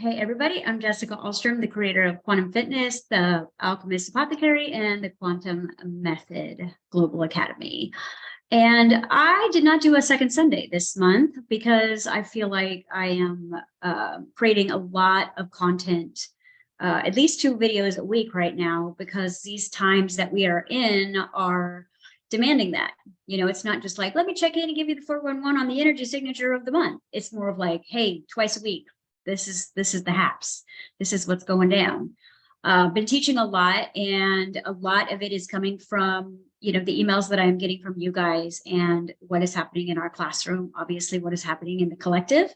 Hey everybody, I'm Jessica Ahlstrom, the creator of Quantum Fitness, the Alchemist Apothecary, and the Quantum Method Global Academy. And I did not do a second Sunday this month because I feel like I am creating a lot of content, at least 2 videos a week right now, because these times that we are in are demanding that. You know, it's not just like, let me check in and give you the 411 on the energy signature of the month. It's more of like, hey, twice a week. This is the haps. This is what's going down. Been teaching a lot, and a lot of it is coming from, you know, the emails that I'm getting from you guys and what is happening in our classroom, obviously what is happening in the collective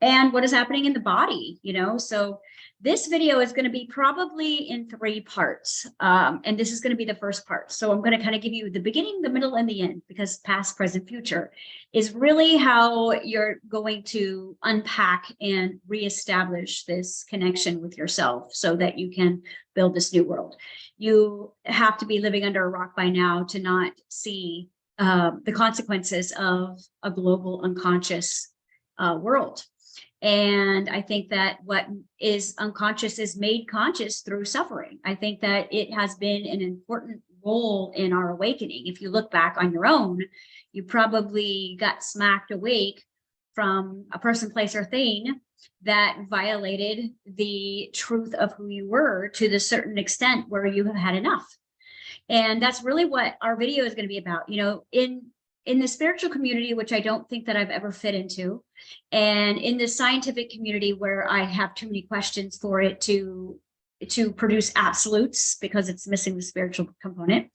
and what is happening in the body, you know. So this video is going to be probably in 3 parts. And this is going to be the first part. So I'm going to kind of give you the beginning, the middle, and the end, because past, present, future is really how you're going to unpack and reestablish this connection with yourself so that you can build this new world. You have to be living under a rock by now to not see the consequences of a global unconscious world. And I think that what is unconscious is made conscious through suffering. I think that it has been an important role in our awakening. If you look back on your own, you probably got smacked awake from a person, place, or thing that violated the truth of who you were to the certain extent where you have had enough. And that's really what our video is going to be about. You know, in the spiritual community, which I don't think that I've ever fit into, and in the scientific community where I have too many questions for it to produce absolutes because it's missing the spiritual component.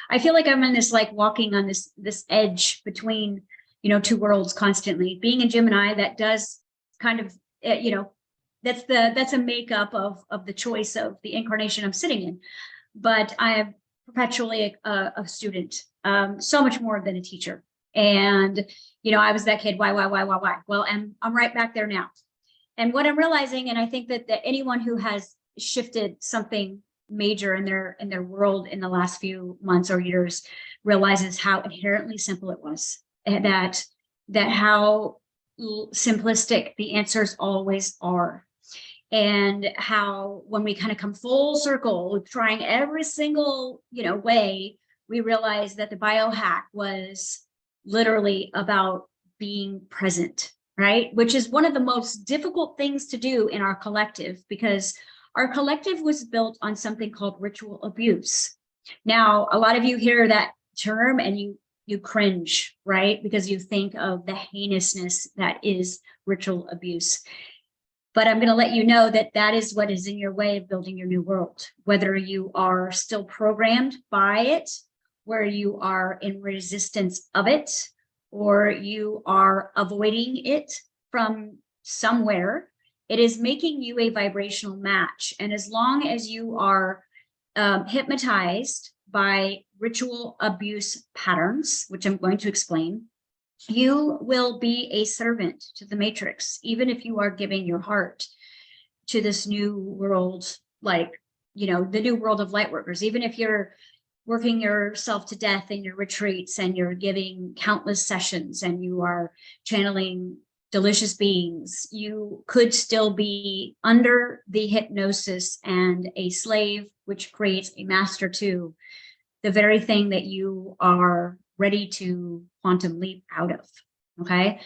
I feel like I'm in this, like, walking on this edge between, you know, 2 worlds constantly. Being a Gemini, that does kind of, you know, that's a makeup of the choice of the incarnation I'm sitting in. But I am perpetually a student, so much more than a teacher. And, you know, I was that kid, why? Well, I'm right back there now. And what I'm realizing, and I think that anyone who has shifted something major in their world in the last few months or years realizes how inherently simple it was, and that how simplistic the answers always are. And how when we kind of come full circle, trying every single, you know, way, we realize that the biohack was literally about being present, right? Which is one of the most difficult things to do in our collective, because our collective was built on something called ritual abuse. Now, a lot of you hear that term and you cringe, right? Because you think of the heinousness that is ritual abuse. But I'm going to let you know that that is what is in your way of building your new world, whether you are still programmed by it, where you are in resistance of it, or you are avoiding it from somewhere. It is making you a vibrational match. And as long as you are hypnotized by ritual abuse patterns, which I'm going to explain, you will be a servant to the matrix, even if you are giving your heart to this new world, like, you know, the new world of light workers. Even if you're working yourself to death in your retreats and you're giving countless sessions and you are channeling delicious beings, you could still be under the hypnosis and a slave, which creates a master to the very thing that you are ready to quantum leap out of. Okay.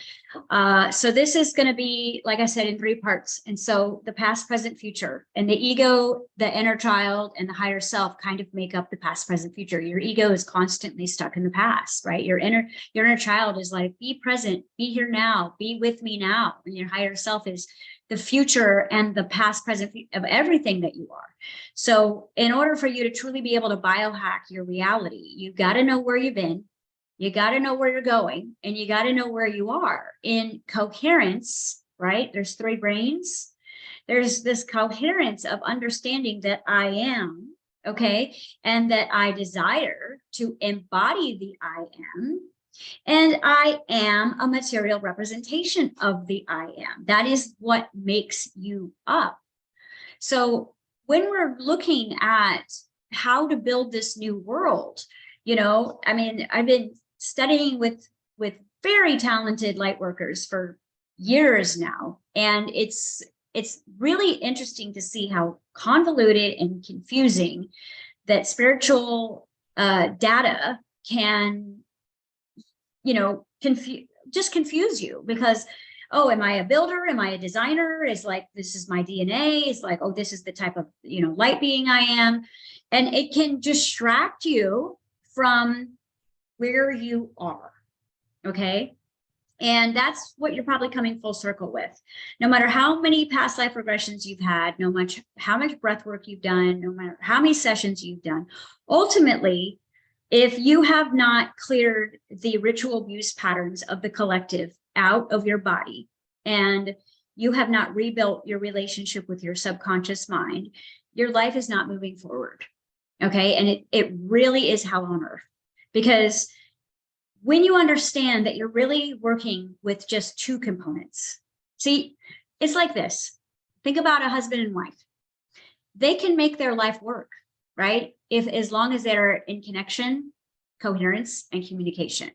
So this is going to be, like I said, in 3 parts. And so the past, present, future, and the ego, the inner child, and the higher self kind of make up the past, present, future. Your ego is constantly stuck in the past, right? Your inner child is like, be present, be here now, be with me now. And your higher self is the future and the past, present of everything that you are. So in order for you to truly be able to biohack your reality, you've got to know where you've been. You got to know where you're going, and you got to know where you are in coherence, right? There's 3 brains. There's this coherence of understanding that I am, okay, and that I desire to embody the I am, and I am a material representation of the I am. That is what makes you up. So when we're looking at how to build this new world, you know, I mean, I've been studying with very talented light workers for years now, and it's it's really interesting to see how convoluted and confusing that spiritual data can, confuse you, because, oh, am I a builder? Am I a designer? Is like, this is my DNA. Is like, oh, this is the type of, light being I am. And it can distract you from where you are. Okay. And that's what you're probably coming full circle with. No matter how many past life regressions you've had, no matter how much breath work you've done, no matter how many sessions you've done, ultimately, if you have not cleared the ritual abuse patterns of the collective out of your body, and you have not rebuilt your relationship with your subconscious mind, your life is not moving forward. Okay. And it really is hell on earth, because when you understand that you're really working with just two components. See, it's like this. Think about a husband and wife. They can make their life work, right? As long as they're in connection, coherence, and communication.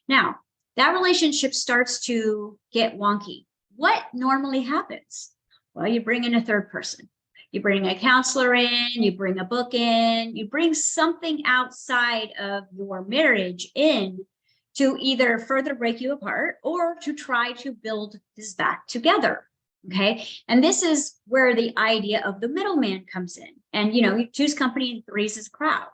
Now, that relationship starts to get wonky. What normally happens? Well, you bring in a third person. You bring a counselor in, you bring a book in, you bring something outside of your marriage in to either further break you apart or to try to build this back together. Okay. And this is where the idea of the middleman comes in. And, you choose company and threes is a crowd.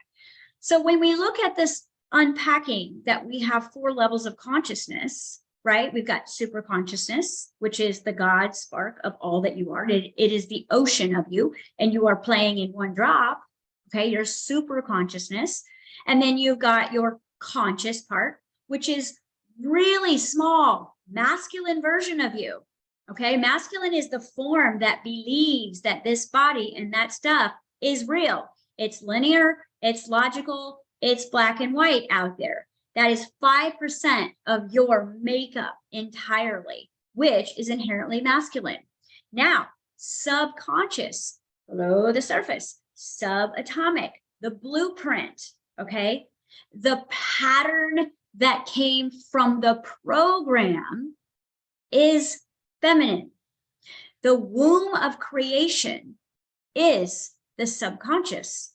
So when we look at this unpacking, that we have 4 levels of consciousness, right? We've got super consciousness, which is the God spark of all that you are. It is the ocean of you, and you are playing in one drop. Okay. Your super consciousness. And then you've got your conscious part, which is really small, masculine version of you. Okay. Masculine is the form that believes that this body and that stuff is real. It's linear, it's logical, it's black and white out there. That is 5% of your makeup entirely, which is inherently masculine. Now, subconscious, below the surface, subatomic, the blueprint, okay? The pattern that came from the program is feminine. The womb of creation is the subconscious.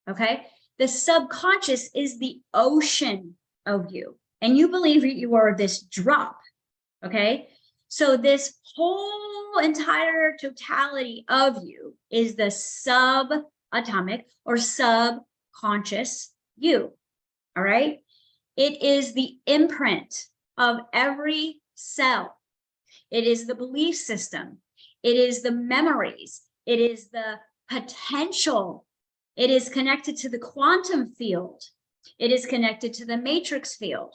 Okay. The subconscious is the ocean of you, and you believe you are this drop. Okay. So this whole entire totality of you is the subatomic or subconscious you. All right. It is the imprint of every cell. It is the belief system. It is the memories. It is the potential. It is connected to the quantum field. It is connected to the matrix field.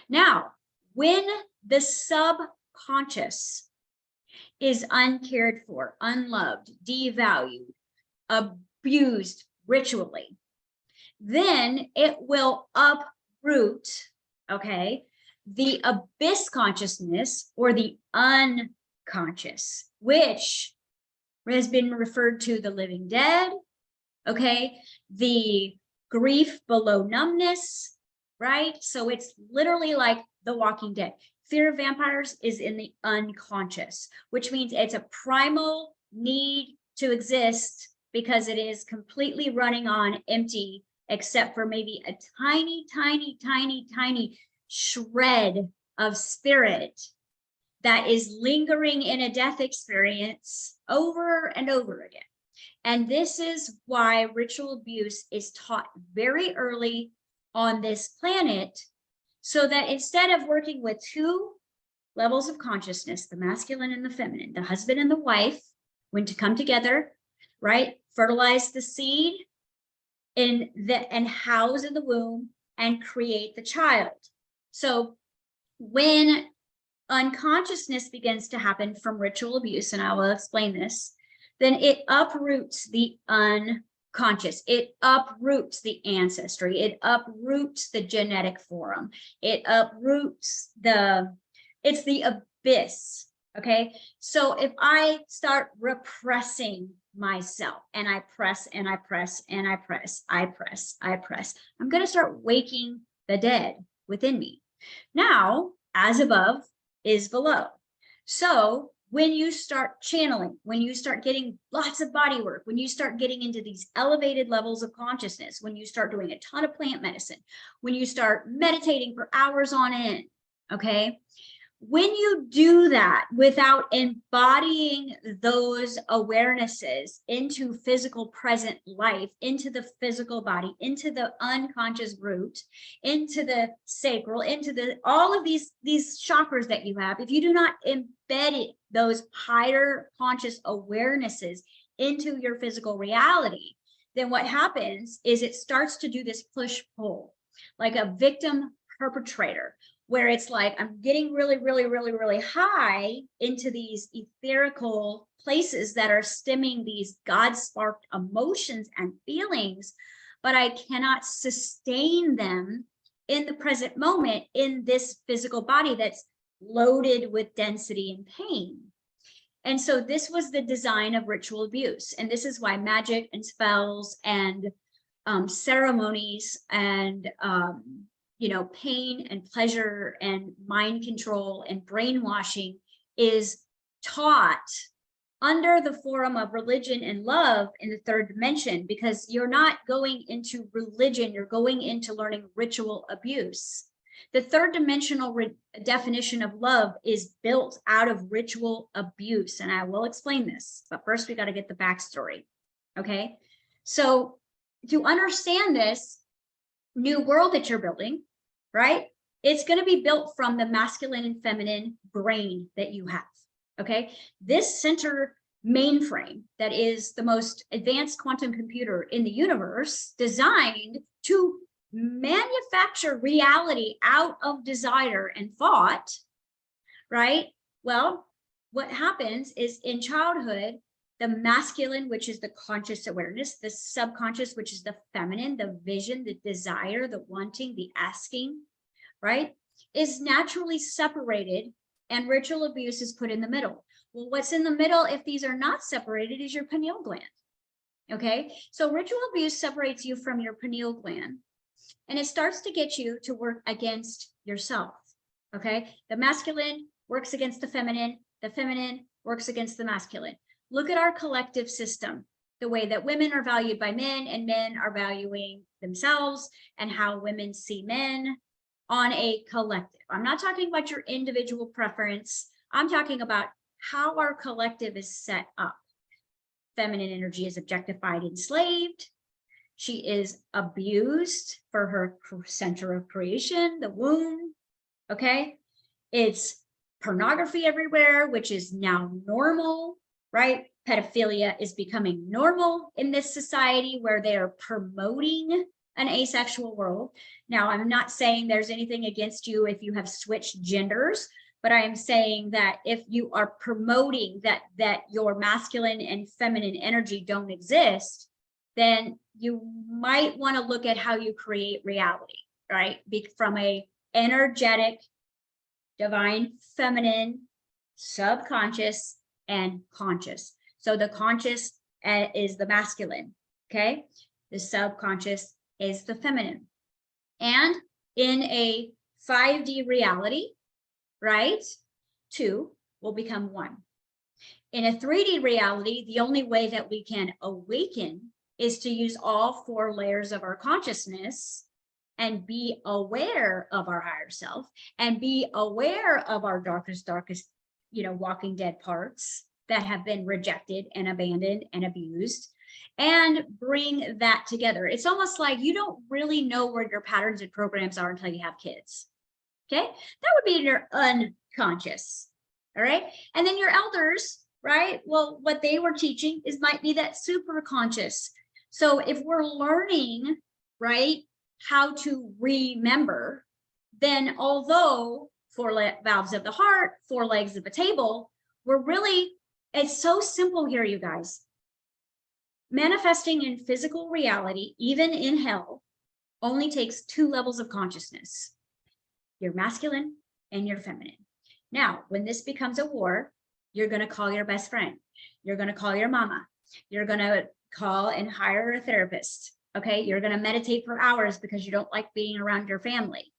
Now, when the subconscious is uncared for, unloved, devalued, abused ritually, then it will uproot, okay, the abyss consciousness or the unconscious, which has been referred to the living dead, okay, the grief below numbness, right? So it's literally like the Walking Dead. Fear of vampires is in the unconscious, which means it's a primal need to exist because it is completely running on empty, except for maybe a tiny, tiny, tiny, tiny shred of spirit that is lingering in a death experience over and over again. And this is why ritual abuse is taught very early on this planet, so that instead of working with 2 levels of consciousness, the masculine and the feminine, the husband and the wife, when to come together, right? Fertilize the seed and house in the womb and create the child. So when unconsciousness begins to happen from ritual abuse, and I will explain this, then it uproots the unconscious. It uproots the ancestry. It uproots the genetic forum. It uproots it's the abyss. Okay. So if I start repressing myself and I press and I press and I press, I press, I'm going to start waking the dead within me. Now, as above is below. So When you start channeling, when you start getting lots of body work, when you start getting into these elevated levels of consciousness, when you start doing a ton of plant medicine, when you start meditating for hours on end, okay? When you do that without embodying those awarenesses into physical present life, into the physical body, into the unconscious root, into the sacral, into the all of these chakras that you have, if you do not embed those higher conscious awarenesses into your physical reality, then what happens is it starts to do this push-pull, like a victim perpetrator, where it's like, I'm getting really, really, really, really high into these etherical places that are stemming these God-sparked emotions and feelings, but I cannot sustain them in the present moment in this physical body that's loaded with density and pain. And so this was the design of ritual abuse. And this is why magic and spells and ceremonies and pain and pleasure and mind control and brainwashing is taught under the forum of religion and love in the third dimension, because you're not going into religion, you're going into learning ritual abuse. The third dimensional definition of love is built out of ritual abuse, and I will explain this, but first we got to get the backstory, okay? So to understand this new world that you're building, right? It's going to be built from the masculine and feminine brain that you have, okay? This center mainframe that is the most advanced quantum computer in the universe, designed to manufacture reality out of desire and thought, right? Well, what happens is in childhood, the masculine, which is the conscious awareness, the subconscious, which is the feminine, the vision, the desire, the wanting, the asking, right, is naturally separated, and ritual abuse is put in the middle. Well, what's in the middle, if these are not separated, is your pineal gland, okay? So ritual abuse separates you from your pineal gland, and it starts to get you to work against yourself, okay? The masculine works against the feminine works against the masculine. Look at our collective system, the way that women are valued by men and men are valuing themselves, and how women see men on a collective. I'm not talking about your individual preference. I'm talking about how our collective is set up. Feminine energy is objectified, enslaved. She is abused for her center of creation, the womb, okay? It's pornography everywhere, which is now normal, right? Pedophilia is becoming normal in this society where they are promoting an asexual world. Now, I'm not saying there's anything against you if you have switched genders, but I am saying that if you are promoting that your masculine and feminine energy don't exist, then you might want to look at how you create reality, right? From a energetic, divine, feminine, subconscious, and conscious. So the conscious is the masculine, okay? The subconscious is the feminine. And in a 5D reality, right, two will become one. In a 3D reality, the only way that we can awaken is to use all 4 layers of our consciousness and be aware of our higher self and be aware of our darkest, walking dead parts that have been rejected and abandoned and abused, and bring that together. It's almost like you don't really know where your patterns and programs are until you have kids. Okay, that would be in your unconscious. All right, and then your elders, right? Well, what they were teaching might be that super conscious. So if we're learning, right, how to remember, then although 4 valves of the heart, 4 legs of a table, it's so simple here, you guys. Manifesting in physical reality, even in hell, only takes 2 levels of consciousness, your masculine and your feminine. Now, when this becomes a war, you're going to call your best friend. You're going to call your mama. You're going to call and hire a therapist. Okay, you're going to meditate for hours because you don't like being around your family.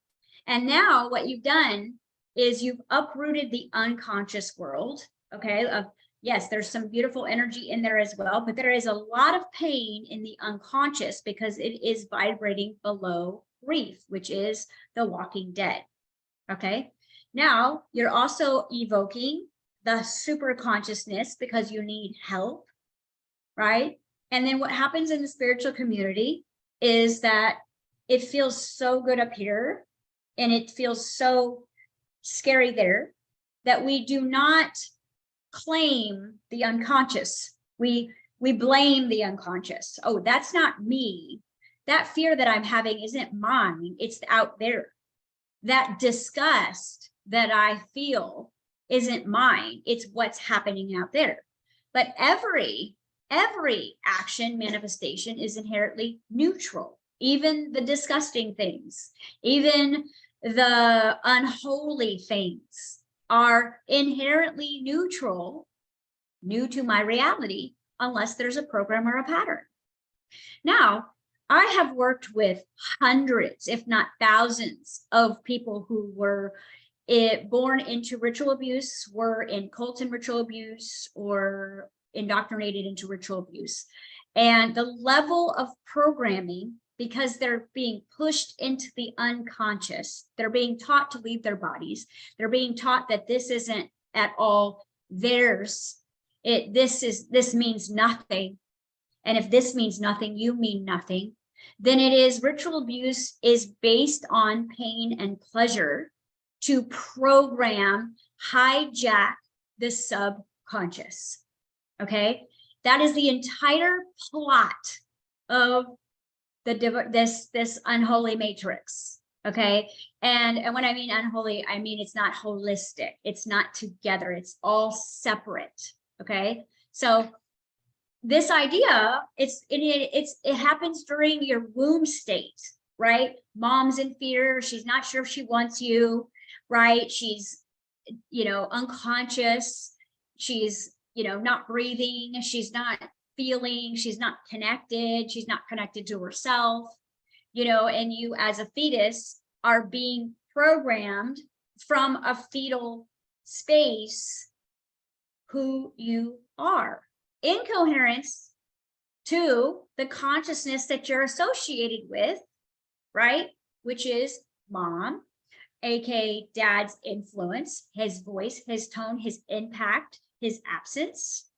And now what you've done is you've uprooted the unconscious world, okay? Yes, there's some beautiful energy in there as well, but there is a lot of pain in the unconscious because it is vibrating below grief, which is the walking dead, okay? Now, you're also evoking the super consciousness because you need help, right? And then what happens in the spiritual community is that it feels so good up here and it feels so scary there that we do not claim the unconscious. We blame the unconscious. Oh, that's not me. That fear that I'm having isn't mine. It's out there. That disgust that I feel isn't mine. It's what's happening out there. But every action manifestation is inherently neutral. Even the disgusting things, even the unholy things are inherently neutral, new to my reality, unless there's a program or a pattern. Now, I have worked with hundreds, if not thousands, of people who were born into ritual abuse, were in cult and ritual abuse, or indoctrinated into ritual abuse. And the level of programming, because they're being pushed into the unconscious, they're being taught to leave their bodies. They're being taught that this isn't at all theirs. This means nothing. And if this means nothing, you mean nothing. Then it is ritual abuse is based on pain and pleasure to program, hijack the subconscious. Okay, that is the entire plot of this unholy matrix. Okay, and when I mean unholy, I mean it's not holistic. It's not together. It's all separate. Okay, so this idea, it happens during your womb state, right? Mom's in fear. She's not sure if she wants you, right? She's, unconscious. She's, not breathing. She's not feeling. She's not connected. She's not connected to herself, and you as a fetus are being programmed from a fetal space who you are, in coherence to the consciousness that you're associated with, right? Which is mom, aka dad's influence, his voice, his tone, his impact, his absence.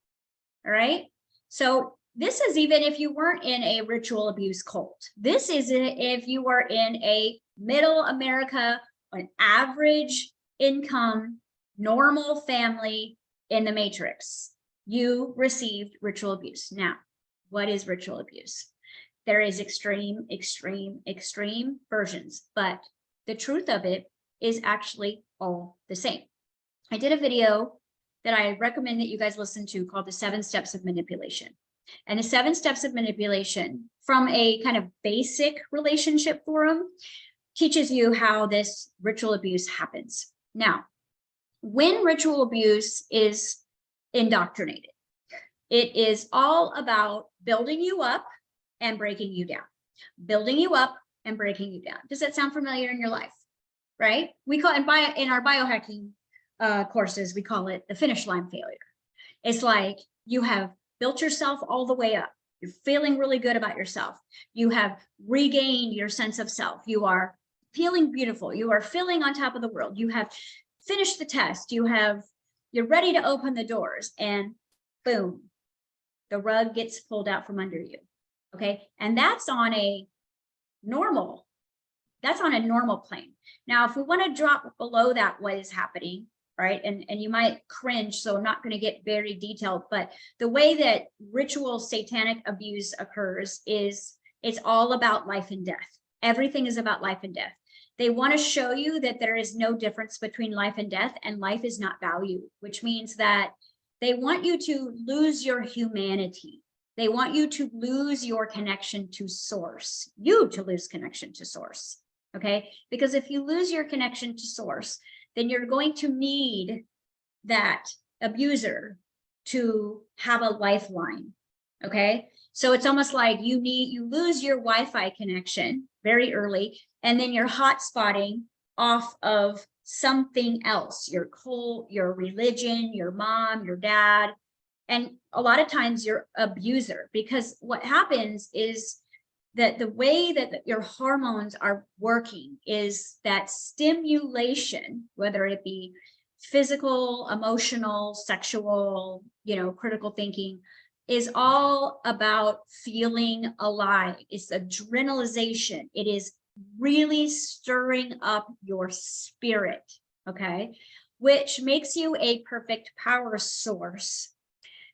All right. So this is even if you weren't in a ritual abuse cult. This is if you are in a middle America, an average income, normal family in the matrix. You received ritual abuse. Now, what is ritual abuse? There is extreme versions, but the truth of it is actually all the same. I did a video that I recommend that you guys listen to called the 7 Steps of Manipulation. And the 7 Steps of Manipulation, from a kind of basic relationship forum, teaches you how this ritual abuse happens. Now, when ritual abuse is indoctrinated, it is all about building you up and breaking you down, building you up and breaking you down. Does that sound familiar in your life? Right? We call it in our biohacking courses, we call it the finish line failure. It's like you have built yourself all the way up. You're feeling really good about yourself. You have regained your sense of self. You are feeling beautiful. You are feeling on top of the world. You have finished the test. You're ready to open the doors, and boom, the rug gets pulled out from under you. Okay. And that's on a normal plane. Now, if we want to drop below that, what is happening, right? And you might cringe, so I'm not going to get very detailed, but the way that ritual satanic abuse occurs is it's all about life and death. Everything is about life and death. They want to show you that there is no difference between life and death, and life is not value, which means that they want you to lose your humanity. They want you to lose your connection to source, you to lose connection to source. Okay, because if you lose your connection to source, then you're going to need that abuser to have a lifeline. Okay, so it's almost like you lose your Wi-Fi connection very early, and then you're hotspotting off of something else, your cult, your religion, your mom, your dad, and a lot of times your abuser, because what happens is that the way that your hormones are working is that stimulation, whether it be physical, emotional, sexual, critical thinking, is all about feeling alive. It's adrenalization. It is really stirring up your spirit, okay? Which makes you a perfect power source.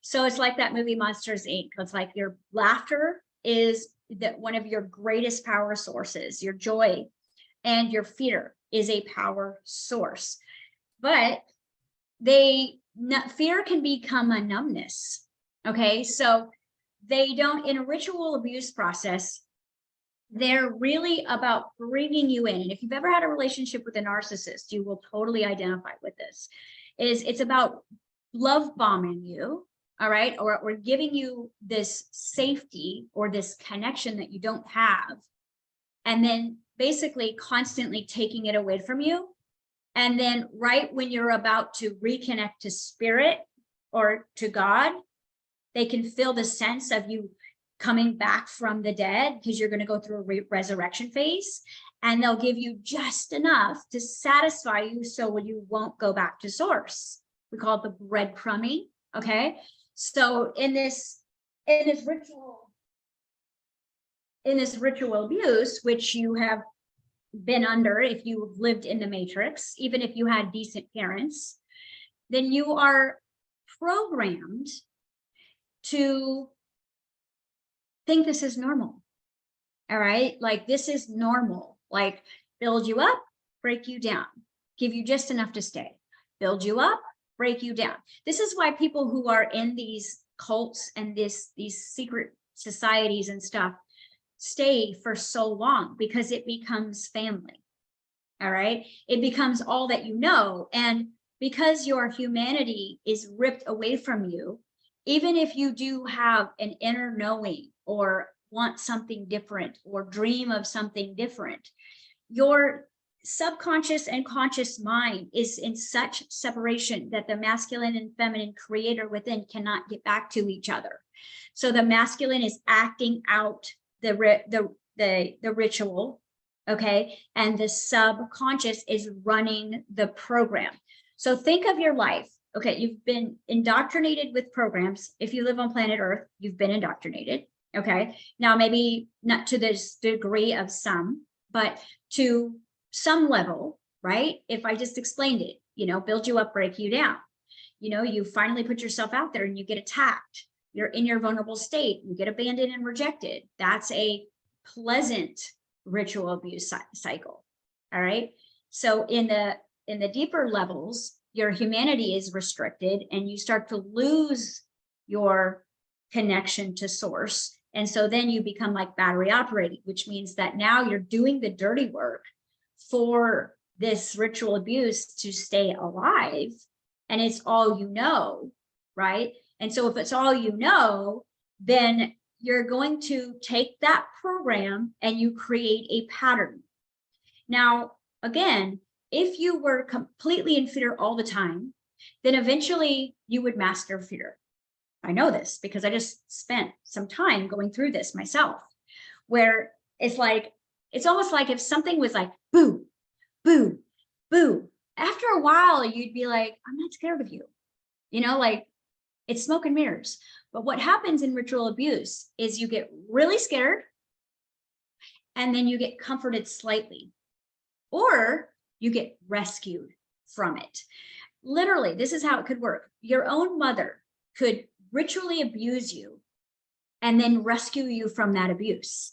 So it's like that movie Monsters, Inc. It's like your laughter is that one of your greatest power sources, your joy, and your fear is a power source. But fear can become a numbness. Okay, so they don't, in a ritual abuse process, they're really about bringing you in. And if you've ever had a relationship with a narcissist, you will totally identify with this. It's about love bombing you, all right, or giving you this safety or this connection that you don't have, and then basically constantly taking it away from you. And then right when you're about to reconnect to spirit or to God, they can feel the sense of you coming back from the dead, because you're going to go through a resurrection phase, and they'll give you just enough to satisfy you so you won't go back to source. We call it the breadcrumbing. Okay, so in this ritual abuse, which you have been under if you've lived in the matrix, even if you had decent parents, then you are programmed to think this is normal. All right, like this is normal, like build you up, break you down, give you just enough to stay, build you up, break you down. This is why people who are in these cults and these secret societies and stuff stay for so long, because it becomes family. All right, it becomes all that you know. And because your humanity is ripped away from you, even if you do have an inner knowing or want something different or dream of something different, your subconscious and conscious mind is in such separation that the masculine and feminine creator within cannot get back to each other. So the masculine is acting out the ritual, okay, and the subconscious is running the program. So think of your life. Okay, you've been indoctrinated with programs. If you live on planet Earth, you've been indoctrinated. Okay, now maybe not to this degree of some, but to some level, right? If I just explained it, build you up, break you down. You finally put yourself out there and you get attacked. You're in your vulnerable state. You get abandoned and rejected. That's a pleasant ritual abuse cycle. All right. So in the deeper levels, your humanity is restricted and you start to lose your connection to source. And so then you become like battery operated, which means that now you're doing the dirty work for this ritual abuse to stay alive. And it's all you know, right? And so if it's all you know, then you're going to take that program and you create a pattern. Now, again, if you were completely in fear all the time, then eventually you would master fear. I know this because I just spent some time going through this myself, where it's almost like if something was like, boo, boo, boo, after a while, you'd be like, I'm not scared of you. Like it's smoke and mirrors. But what happens in ritual abuse is you get really scared and then you get comforted slightly, or you get rescued from it. Literally, this is how it could work. Your own mother could ritually abuse you and then rescue you from that abuse.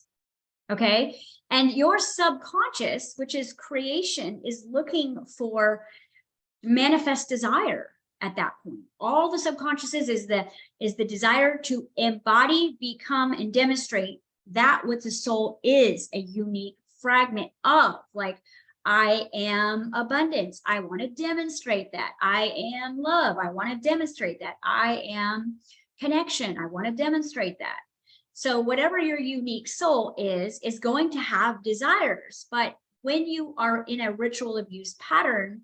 Okay. And your subconscious, which is creation, is looking for manifest desire at that point. All the subconscious is the desire to embody, become, and demonstrate that what the soul is, a unique fragment of. Like, I am abundance. I want to demonstrate that. I am love. I want to demonstrate that. I am connection. I want to demonstrate that. So whatever your unique soul is going to have desires, but when you are in a ritual abuse pattern,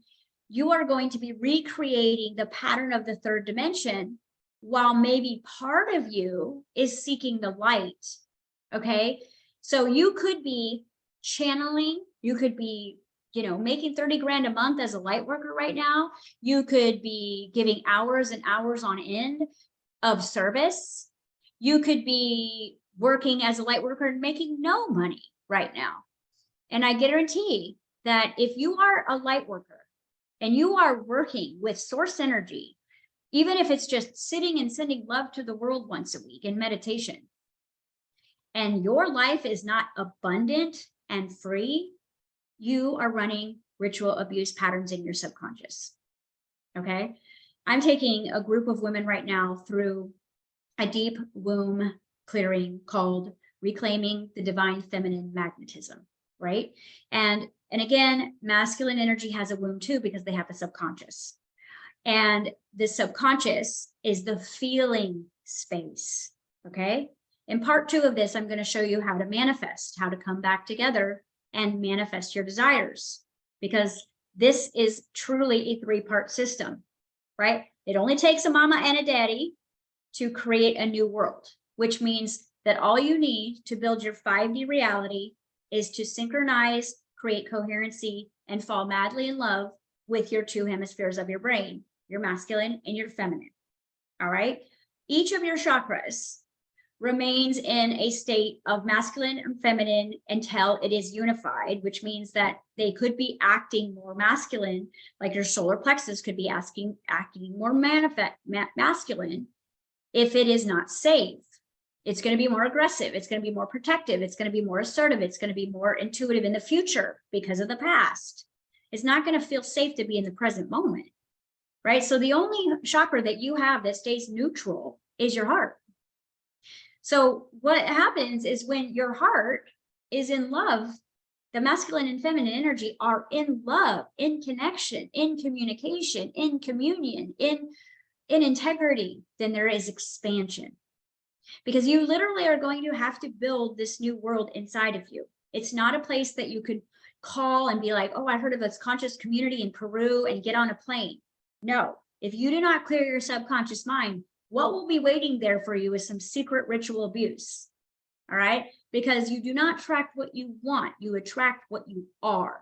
you are going to be recreating the pattern of the third dimension, while maybe part of you is seeking the light. Okay. So you could be channeling, you could be, making 30 grand a month as a light worker right now. You could be giving hours and hours on end of service. You could be working as a light worker and making no money right now. And I guarantee that if you are a light worker and you are working with source energy, even if it's just sitting and sending love to the world once a week in meditation, and your life is not abundant and free, you are running ritual abuse patterns in your subconscious. Okay. I'm taking a group of women right now through a deep womb clearing called Reclaiming the Divine Feminine Magnetism, right? And again, masculine energy has a womb too, because they have the subconscious. And the subconscious is the feeling space, okay? In part 2 of this, I'm going to show you how to manifest, how to come back together and manifest your desires, because this is truly a 3-part system, right? It only takes a mama and a daddy to create a new world, which means that all you need to build your 5D reality is to synchronize, create coherency, and fall madly in love with your 2 hemispheres of your brain, your masculine and your feminine. All right. Each of your chakras remains in a state of masculine and feminine until it is unified, which means that they could be acting more masculine, like your solar plexus could be acting more masculine if it is not safe. It's going to be more aggressive. It's going to be more protective. It's going to be more assertive. It's going to be more intuitive in the future because of the past. It's not going to feel safe to be in the present moment, right? So the only chakra that you have that stays neutral is your heart. So what happens is when your heart is in love, the masculine and feminine energy are in love, in connection, in communication, in communion, in integrity, then there is expansion. Because you literally are going to have to build this new world inside of you. It's not a place that you could call and be like, oh, I heard of this conscious community in Peru and get on a plane. No, if you do not clear your subconscious mind, what will be waiting there for you is some secret ritual abuse. All right. Because you do not attract what you want, you attract what you are.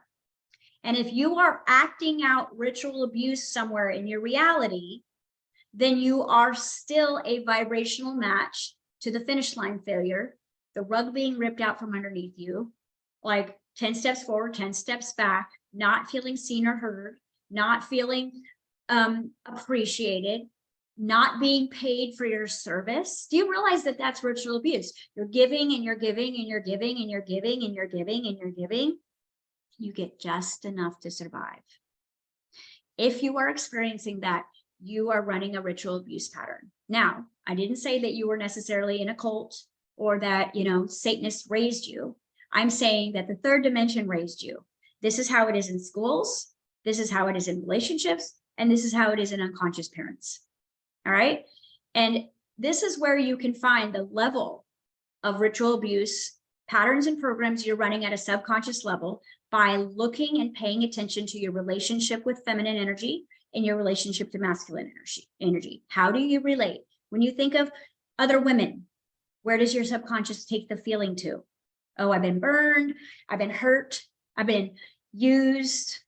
And if you are acting out ritual abuse somewhere in your reality, then you are still a vibrational match to the finish line failure, the rug being ripped out from underneath you, like 10 steps forward, 10 steps back, not feeling seen or heard, not feeling appreciated, not being paid for your service. Do you realize that that's ritual abuse? You're giving and you're giving and you're giving and you're giving and you're giving and you're giving. You get just enough to survive. If you are experiencing that, you are running a ritual abuse pattern. Now, I didn't say that you were necessarily in a cult or that, Satanists raised you. I'm saying that the third dimension raised you. This is how it is in schools. This is how it is in relationships. And this is how it is in unconscious parents. All right. And this is where you can find the level of ritual abuse patterns and programs you're running at a subconscious level by looking and paying attention to your relationship with feminine energy and your relationship to masculine energy. How do you relate? When you think of other women, where does your subconscious take the feeling to? Oh, I've been burned. I've been hurt. I've been used,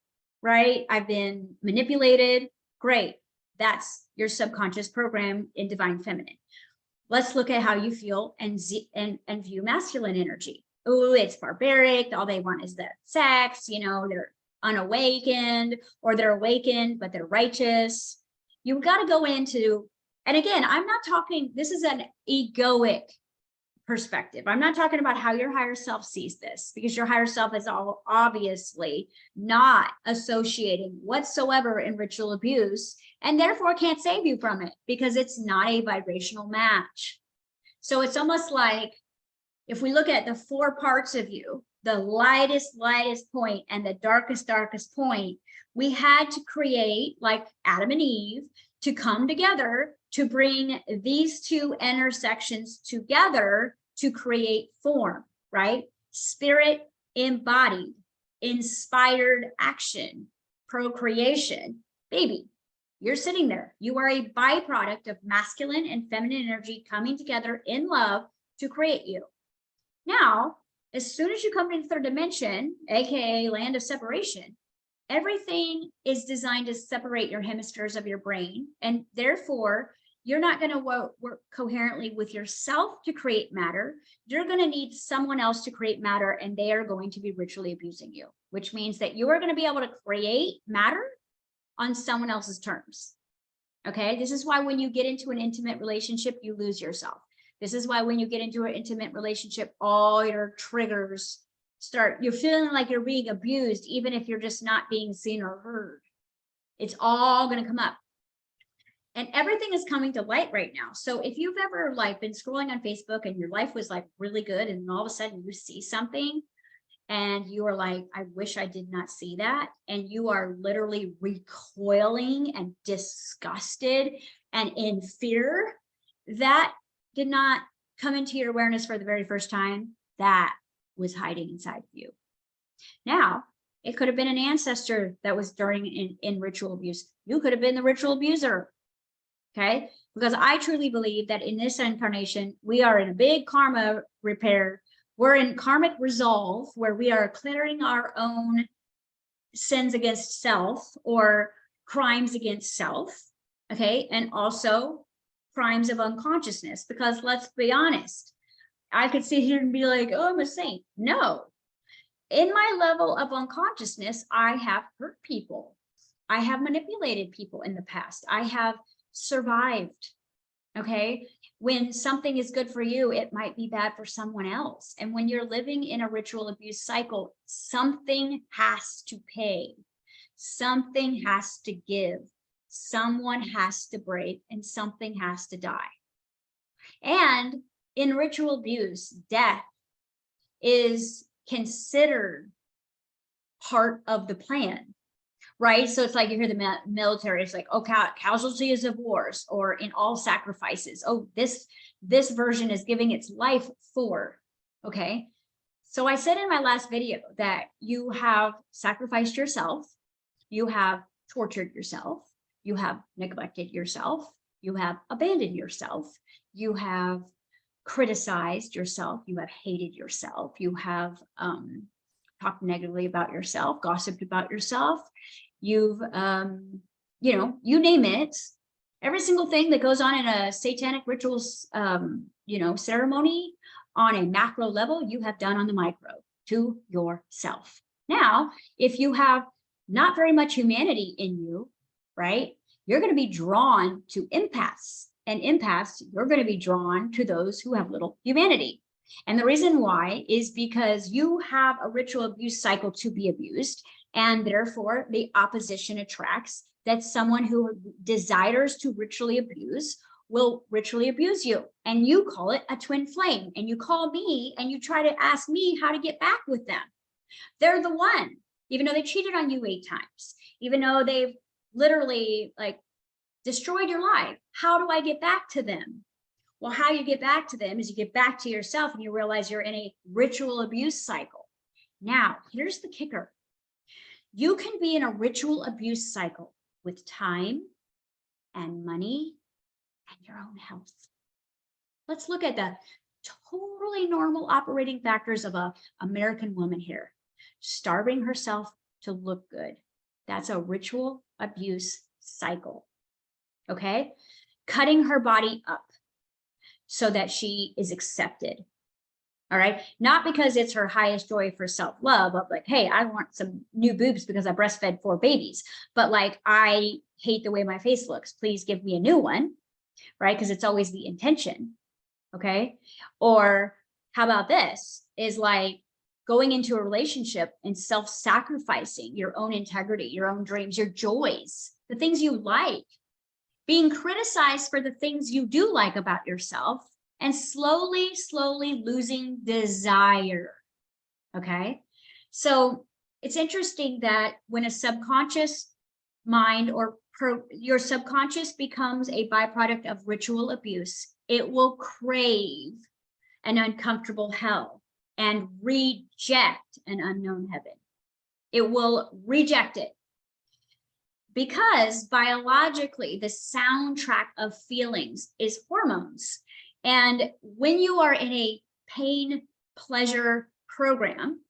right? I've been manipulated. Great. That's your subconscious program in divine feminine. Let's look at how you feel and view masculine energy. Oh, it's barbaric. All they want is the sex. They're unawakened, or they're awakened, but they're righteous. You've got to go into, and again, I'm not talking, this is an egoic perspective. I'm not talking about how your higher self sees this, because your higher self is all obviously not associating whatsoever in ritual abuse, and therefore can't save you from it because it's not a vibrational match. So it's almost like if we look at the 4 parts of you, the lightest point and the darkest point, we had to create, like Adam and Eve, to come together to bring these 2 intersections together to create form, right? Spirit embodied. inspired action, procreation. Baby, you're sitting there. You are a byproduct of masculine and feminine energy coming together in love to create you. Now, as soon as you come into the third dimension, aka land of separation, everything is designed to separate your hemispheres of your brain, and therefore you're not going to work coherently with yourself to create matter. You're going to need someone else to create matter, and they are going to be ritually abusing you, which means that you are going to be able to create matter on someone else's terms. Okay, this is why when you get into an intimate relationship, you lose yourself. This is why when you get into an intimate relationship, all your triggers start, you're feeling like you're being abused, even if you're just not being seen or heard. It's all going to come up. And everything is coming to light right now. So if you've ever like been scrolling on Facebook and your life was like really good, and all of a sudden you see something and you are like, I wish I did not see that. And you are literally recoiling and disgusted and in fear, that did not come into your awareness for the very first time. That was hiding inside of you. Now, it could have been an ancestor that was during in ritual abuse. You could have been the ritual abuser. Okay, because I truly believe that in this incarnation, we are in a big karma repair. We're in karmic resolve, where we are clearing our own sins against self or crimes against self. Okay, and also crimes of unconsciousness, because let's be honest, I could sit here and be like, oh, I'm a saint. No, in my level of unconsciousness, I have hurt people. I have manipulated people in the past. I have survived. Okay, when something is good for you, it might be bad for someone else. And when you're living in a ritual abuse cycle, something has to pay, something has to give, someone has to break, and something has to die. And in ritual abuse, death is considered part of the plan. Right? So it's like you hear the military, it's like, oh, casualties of wars, or in all sacrifices. Oh, this version is giving its life for. Okay. So I said in my last video that you have sacrificed yourself, you have tortured yourself, you have neglected yourself, you have abandoned yourself, you have criticized yourself, you have hated yourself, you have talked negatively about yourself, gossiped about yourself. You've, you know, you name it, every single thing that goes on in a satanic rituals, you know, ceremony on a macro level, you have done on the micro to yourself. Now, if you have not very much humanity in you, right, you're going to be drawn to empaths, and empaths, you're going to be drawn to those who have little humanity. And the reason why is because you have a ritual abuse cycle to be abused, and therefore the opposition attracts that someone who desires to ritually abuse will ritually abuse you. And you call it a twin flame, and you call me and you try to ask me how to get back with them. They're the one, even though they cheated on you 8 times, even though they've literally like destroyed your life. How do I get back to them? Well, how you get back to them is you get back to yourself and you realize you're in a ritual abuse cycle. Now, here's the kicker. You can be in a ritual abuse cycle with time and money and your own health. Let's look at the totally normal operating factors of an American woman here. Starving herself to look good. That's a ritual abuse cycle. Okay? Cutting her body up so that she is accepted. All right. Not because it's her highest joy for self-love of like, hey, I want some new boobs because I breastfed 4 babies, but like, I hate the way my face looks. Please give me a new one. Right. Because it's always the intention. Okay. Or how about this is like going into a relationship and self-sacrificing your own integrity, your own dreams, your joys, the things you like, being criticized for the things you do like about yourself, and slowly losing desire. Okay. So it's interesting that when a subconscious mind or your subconscious becomes a byproduct of ritual abuse, it will crave an uncomfortable hell and reject an unknown heaven. It will reject it. Because biologically, the soundtrack of feelings is hormones. And when you are in a pain pleasure program,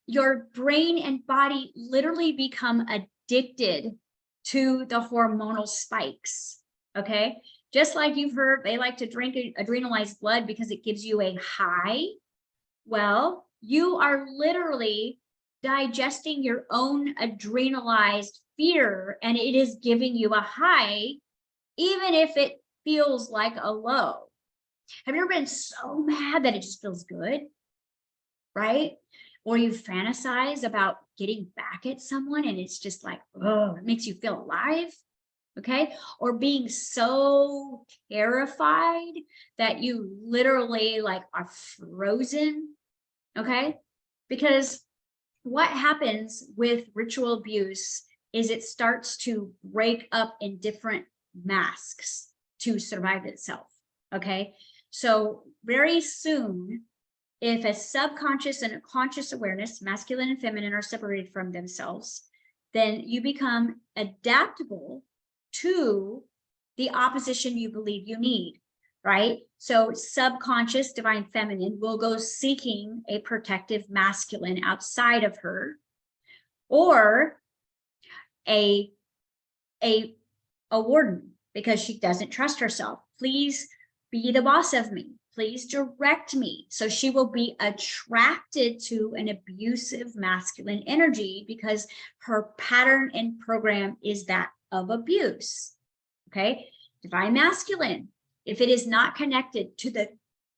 your brain and body literally become addicted to the hormonal spikes. Okay. Just like you've heard, they like to drink adrenalized blood because it gives you a high. Well, you are literally digesting your own adrenalized fear, and it is giving you a high, even if it feels like a low. Have you ever been so mad that it just feels good? Right? Or you fantasize about getting back at someone and it's just like, oh, it makes you feel alive. Okay. Or being so terrified that you literally like are frozen. Okay. Because what happens with ritual abuse is it starts to break up in different masks to survive itself. Okay. So very soon, if a subconscious and a conscious awareness, masculine and feminine, are separated from themselves, then you become adaptable to the opposition you believe you need, right? So subconscious divine feminine will go seeking a protective masculine outside of her, or a warden, because she doesn't trust herself. Please be the boss of me. Please direct me. So she will be attracted to an abusive masculine energy because her pattern and program is that of abuse. Okay. Divine masculine, if it is not connected to the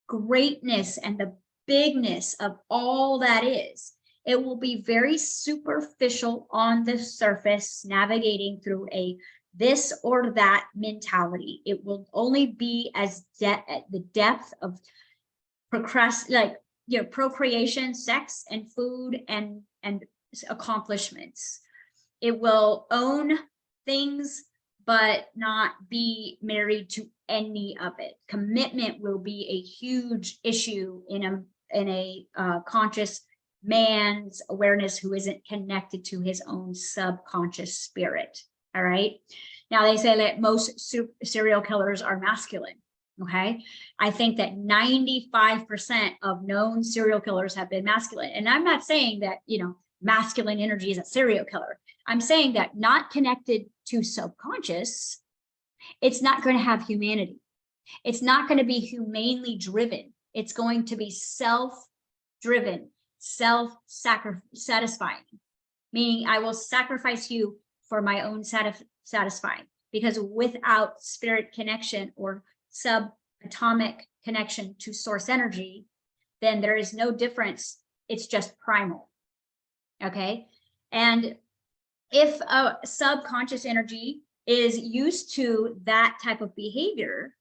greatness and the bigness of all that is, it will be very superficial on the surface, navigating through a this or that mentality. It will only be as the depth of procreation, sex, and food, and accomplishments. It will own things, but not be married to any of it. Commitment will be a huge issue in a conscious man's awareness who isn't connected to his own subconscious spirit. All right. Now they say that most serial killers are masculine. Okay. I think that 95% of known serial killers have been masculine. And I'm not saying that, masculine energy is a serial killer. I'm saying that not connected to subconscious, it's not going to have humanity. It's not going to be humanely driven. It's going to be self-driven, self-satisfying, meaning I will sacrifice you for my own satisfying, because without spirit connection or subatomic connection to source energy, then there is no difference. It's just primal. Okay. And if a subconscious energy is used to that type of behavior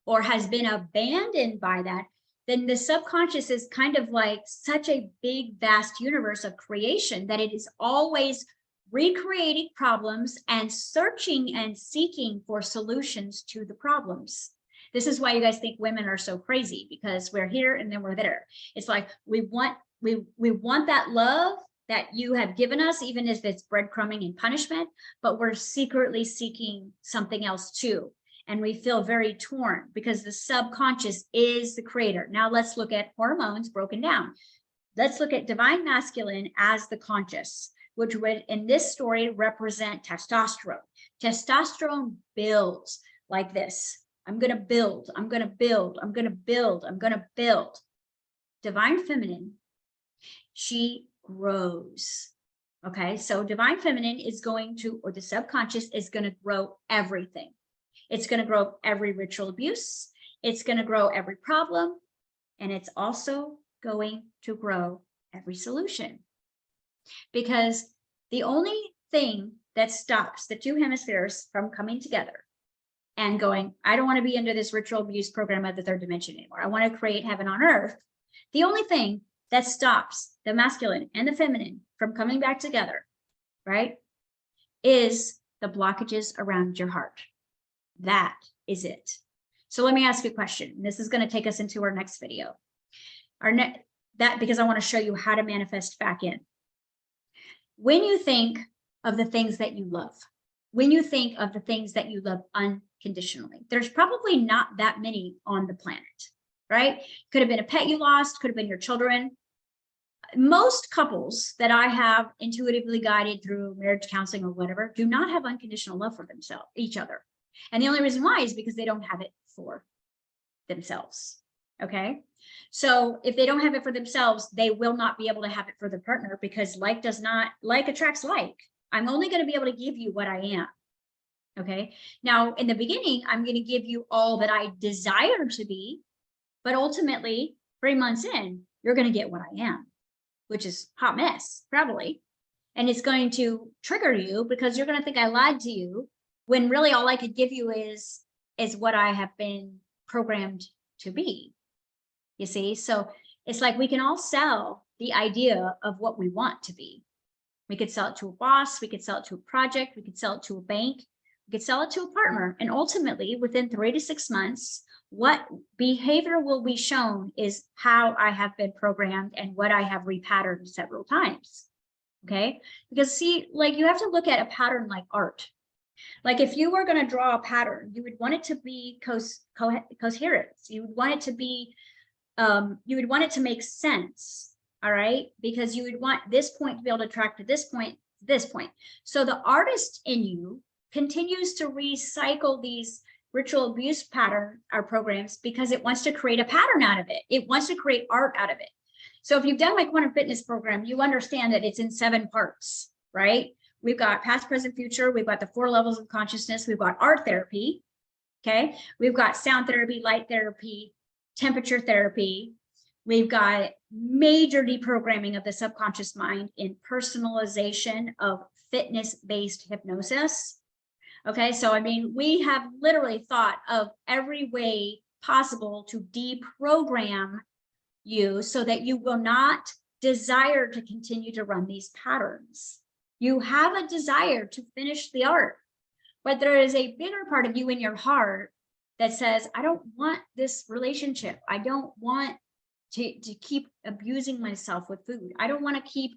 or has been abandoned by that, then the subconscious is kind of like such a big, vast universe of creation that it is always recreating problems and searching and seeking for solutions to the problems. This is why you guys think women are so crazy, because we're here and then we're there. It's like we want that love that you have given us, even if it's breadcrumbing and punishment, but we're secretly seeking something else too. And we feel very torn because the subconscious is the creator. Now let's look at hormones broken down. Let's look at divine masculine as the conscious, which would in this story represent testosterone. Testosterone builds like this. I'm going to build, I'm going to build, I'm going to build, I'm going to build. Divine feminine, she grows. Okay, so divine feminine is going to, or the subconscious is going to grow everything. It's going to grow every ritual abuse. It's going to grow every problem. And it's also going to grow every solution. Because the only thing that stops the two hemispheres from coming together and going, I don't want to be under this ritual abuse program of the third dimension anymore. I want to create heaven on earth. The only thing that stops the masculine and the feminine from coming back together, right, is the blockages around your heart. That is it. So let me ask you a question. This is going to take us into our next video. Because I want to show you how to manifest back in. When you think of the things that you love, when you think of the things that you love unconditionally, there's probably not that many on the planet, right? Could have been a pet you lost, could have been your children. Most couples that I have intuitively guided through marriage counseling or whatever do not have unconditional love for themselves, each other. And the only reason why is because they don't have it for themselves. Okay. So if they don't have it for themselves, they will not be able to have it for their partner, because like attracts like. I'm only going to be able to give you what I am. Okay. Now, in the beginning, I'm going to give you all that I desire to be, but ultimately 3 months in, you're going to get what I am, which is hot mess, probably. And it's going to trigger you because you're going to think I lied to you, when really all I could give you is what I have been programmed to be. You see? So it's like we can all sell the idea of what we want to be. We could sell it to a boss, we could sell it to a project, we could sell it to a bank, we could sell it to a partner. And ultimately, within 3 to 6 months, what behavior will be shown is how I have been programmed and what I have repatterned several times. Okay? Because see, like you have to look at a pattern like art. Like if you were going to draw a pattern, you would want it to be coherence. You would want it to be, you would want it to make sense. All right. Because you would want this point to be able to track to this point, this point. So the artist in you continues to recycle these ritual abuse pattern or programs because it wants to create a pattern out of it. It wants to create art out of it. So if you've done my quantum fitness program, you understand that it's in 7 parts, right? We've got past, present, future. We've got the 4 levels of consciousness. We've got art therapy. Okay. We've got sound therapy, light therapy, temperature therapy. We've got major deprogramming of the subconscious mind in personalization of fitness-based hypnosis. Okay. So, I mean, we have literally thought of every way possible to deprogram you so that you will not desire to continue to run these patterns. You have a desire to finish the art, but there is a bigger part of you in your heart that says, I don't want this relationship. I don't want to keep abusing myself with food. I don't want to keep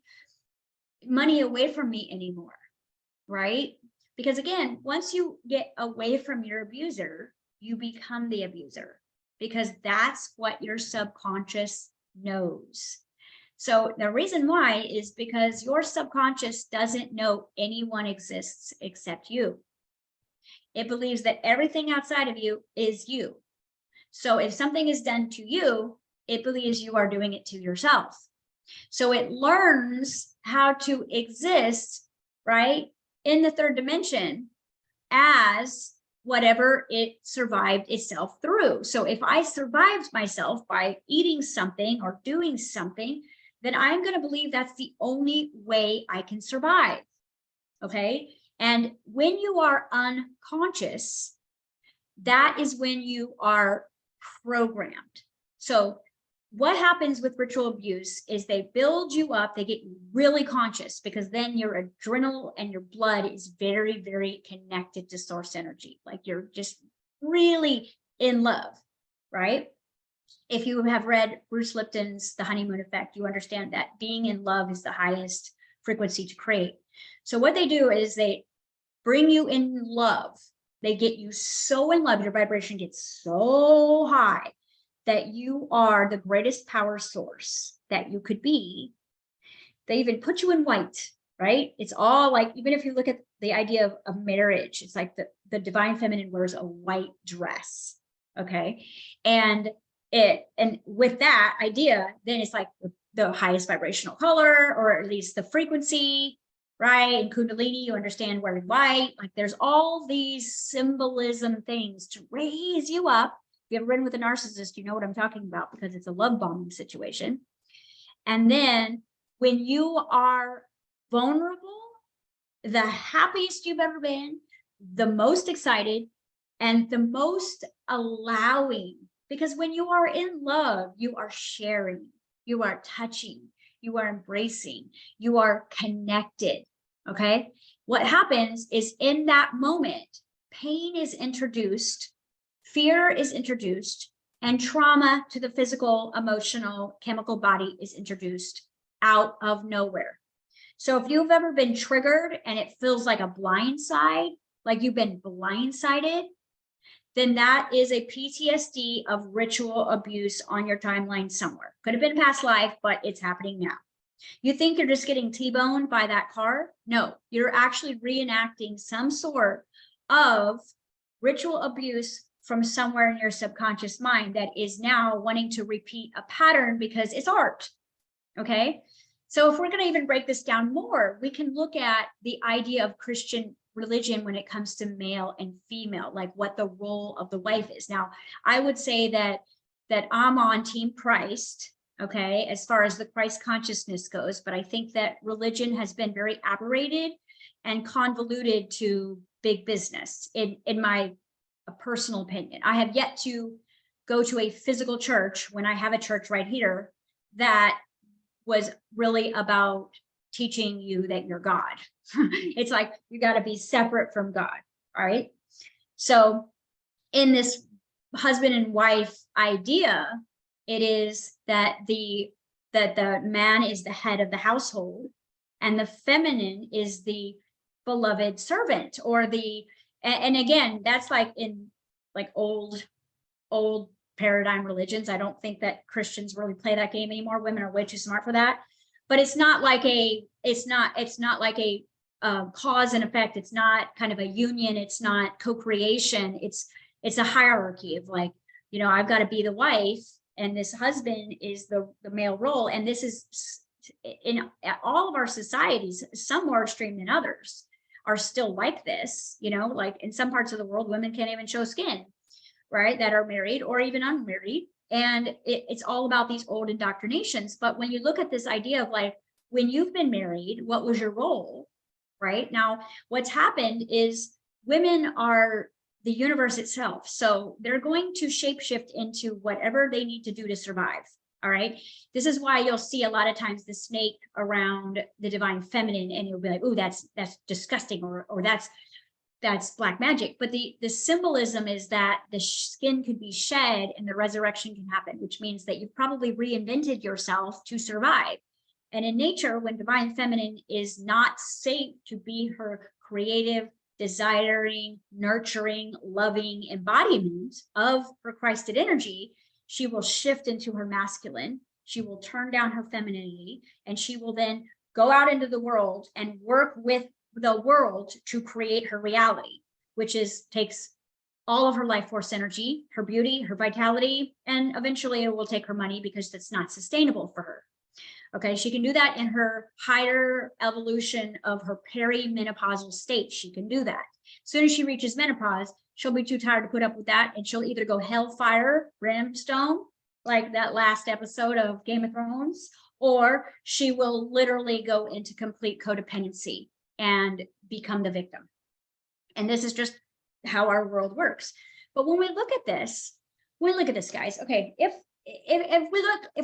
money away from me anymore, right? Because again, once you get away from your abuser, you become the abuser, because that's what your subconscious knows. So the reason why is because your subconscious doesn't know anyone exists except you. It believes that everything outside of you is you. So if something is done to you, it believes you are doing it to yourself. So it learns how to exist, right, in the 3rd dimension as whatever it survived itself through. So if I survived myself by eating something or doing something, then I'm going to believe that's the only way I can survive. Okay. And when you are unconscious, that is when you are programmed. So what happens with ritual abuse is they build you up, they get you really conscious, because then your adrenal and your blood is very, very connected to source energy. Like you're just really in love, right? If you have read Bruce Lipton's The Honeymoon Effect, you understand that being in love is the highest frequency to create. So what they do is they bring you in love. They get you so in love, your vibration gets so high that you are the greatest power source that you could be. They even put you in white, right? It's all like, even if you look at the idea of marriage, it's like the divine feminine wears a white dress. Okay. And with that idea, then it's like the highest vibrational color, or at least the frequency, right? In Kundalini, you understand wearing white. Like there's all these symbolism things to raise you up. If you've ever been with a narcissist, you know what I'm talking about, because it's a love bombing situation. And then when you are vulnerable, the happiest you've ever been, the most excited, and the most allowing, because when you are in love, you are sharing, you are touching, you are embracing, you are connected. Okay. What happens is in that moment, pain is introduced, fear is introduced, and trauma to the physical, emotional, chemical body is introduced out of nowhere. So if you've ever been triggered and it feels like a blind side, like you've been blindsided, then that is a PTSD of ritual abuse on your timeline somewhere. Could have been past life, but it's happening now. You think you're just getting T-boned by that car? No, you're actually reenacting some sort of ritual abuse from somewhere in your subconscious mind that is now wanting to repeat a pattern because it's art. Okay. So if we're going to even break this down more, we can look at the idea of Christian religion when it comes to male and female, like what the role of the wife is. Now, I would say that I'm on Team Christ, okay, as far as the Christ consciousness goes, but I think that religion has been very aberrated and convoluted to big business, in my personal opinion. I have yet to go to a physical church when I have a church right here that was really about teaching you that you're God. It's like you got to be separate from God. All right. So in this husband and wife idea, it is that the man is the head of the household and the feminine is the beloved servant, or and again, that's like in like old paradigm religions. I don't think that Christians really play that game anymore. Women are way too smart for that. But it's not like it's not like a cause and effect. It's not kind of a union. It's not co-creation. It's a hierarchy of like, you know, I've got to be the wife and this husband is the male role. And this is in all of our societies, some more extreme than others are still like this, you know, like in some parts of the world, women can't even show skin, right? That are married or even unmarried. And it's all about these old indoctrinations. But when you look at this idea of like, when you've been married, what was your role, right? Now, what's happened is women are the universe itself. So they're going to shapeshift into whatever they need to do to survive. All right. This is why you'll see a lot of times the snake around the divine feminine, and you'll be like, oh, that's disgusting, or that's black magic. But the symbolism is that the skin could be shed and the resurrection can happen, which means that you've probably reinvented yourself to survive. And in nature, when divine feminine is not safe to be her creative, desiring, nurturing, loving embodiment of her Christed energy, she will shift into her masculine. She will turn down her femininity, and she will then go out into the world and work with the world to create her reality, which takes all of her life force energy, her beauty, her vitality, and eventually it will take her money because that's not sustainable for her. Okay, she can do that in her higher evolution of her perimenopausal state. She can do that. As soon as she reaches menopause, she'll be too tired to put up with that, and she'll either go hellfire, brimstone, like that last episode of Game of Thrones, or she will literally go into complete codependency and become the victim. And this is just how our world works. But when we look at this, guys, okay, if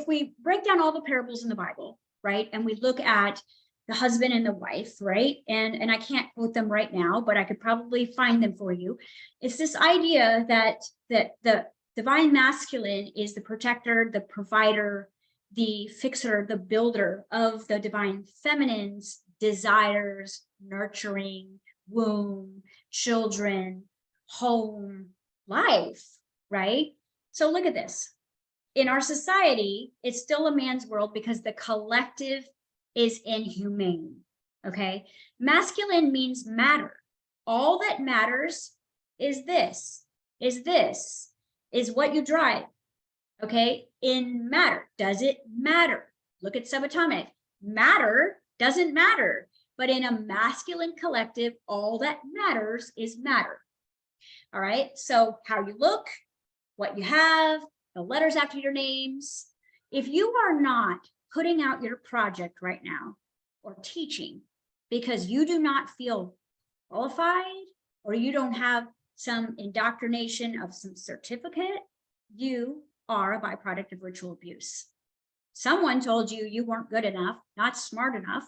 we break down all the parables in the Bible, right, and we look at the husband and the wife, right, and I can't quote them right now, but I could probably find them for you. It's this idea that the divine masculine is the protector, the provider, the fixer, the builder of the divine feminine's desires, nurturing, womb, children, home, life, right? So look at this. In our society, it's still a man's world because the collective is inhumane, okay? Masculine means matter. All that matters is what you drive, okay? In matter, does it matter? Look at subatomic. Matter doesn't matter, but in a masculine collective, all that matters is matter. All right, so how you look, what you have, the letters after your names. If you are not putting out your project right now or teaching because you do not feel qualified, or you don't have some indoctrination of some certificate, you are a byproduct of ritual abuse. Someone told you you weren't good enough, not smart enough,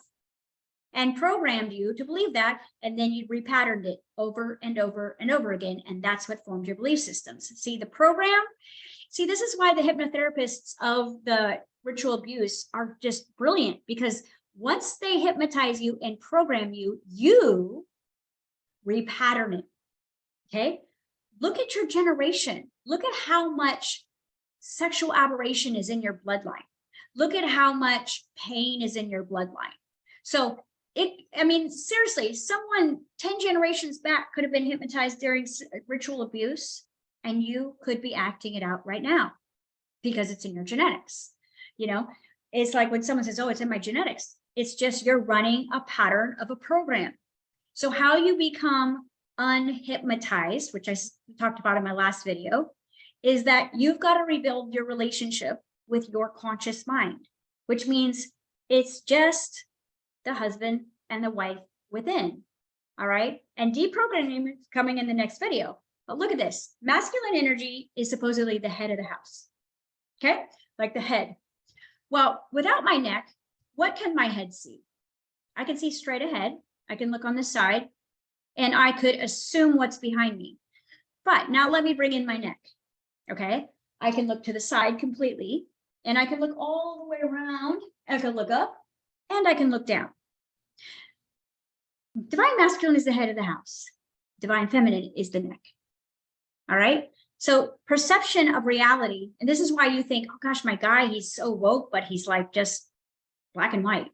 and programmed you to believe that, and then you repatterned it over and over and over again, and that's what formed your belief systems. See, the program, this is why the hypnotherapists of the ritual abuse are just brilliant, because Once they hypnotize you and program you, you repattern it. Okay. Look at your generation. Look at how much sexual aberration is in your bloodline. Look at how much pain is in your bloodline. So I mean, seriously, someone 10 generations back could have been hypnotized during ritual abuse, and you could be acting it out right now because it's in your genetics. You know, it's like when someone says, oh, it's in my genetics. It's just you're running a pattern of a program. So how you become unhypnotized, which I talked about in my last video, is that you've got to rebuild your relationship with your conscious mind, which means it's just the husband and the wife within. All right. And deprogramming is coming in the next video. But look at this. Masculine energy is supposedly the head of the house. Okay. Like the head. Well, without my neck, what can my head see? I can see straight ahead. I can look on the side, and I could assume what's behind me. But now let me bring in my neck. Okay. I can look to the side completely, and I can look all the way around. I can look up, and I can look down. Divine masculine is the head of the house. Divine feminine is the neck. All right. So perception of reality, and this is why you think, oh gosh, my guy, he's so woke, but he's like just black and white.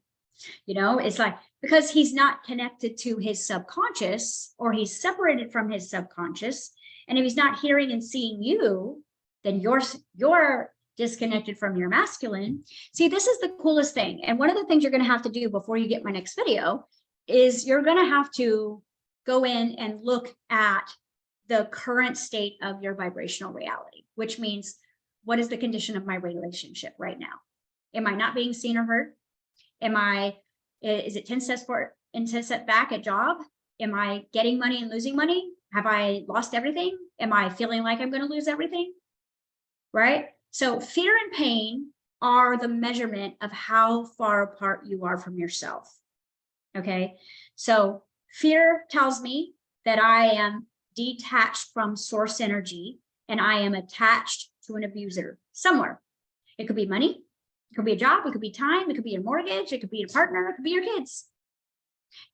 You know, it's like, because he's not connected to his subconscious, or he's separated from his subconscious. And if he's not hearing and seeing you, then you're disconnected from your masculine. See, this is the coolest thing. And one of the things you're going to have to do before you get my next video is you're going to have to go in and look at the current state of your vibrational reality, which means, what is the condition of my relationship right now? Am I not being seen or heard? Is it 10 steps back at job? Am I getting money and losing money? Have I lost everything? Am I feeling like I'm going to lose everything? Right? So fear and pain are the measurement of how far apart you are from yourself. Okay. So fear tells me that I am detached from source energy, and I am attached to an abuser somewhere. It could be money. It could be a job. It could be time. It could be a mortgage. It could be a partner. It could be your kids.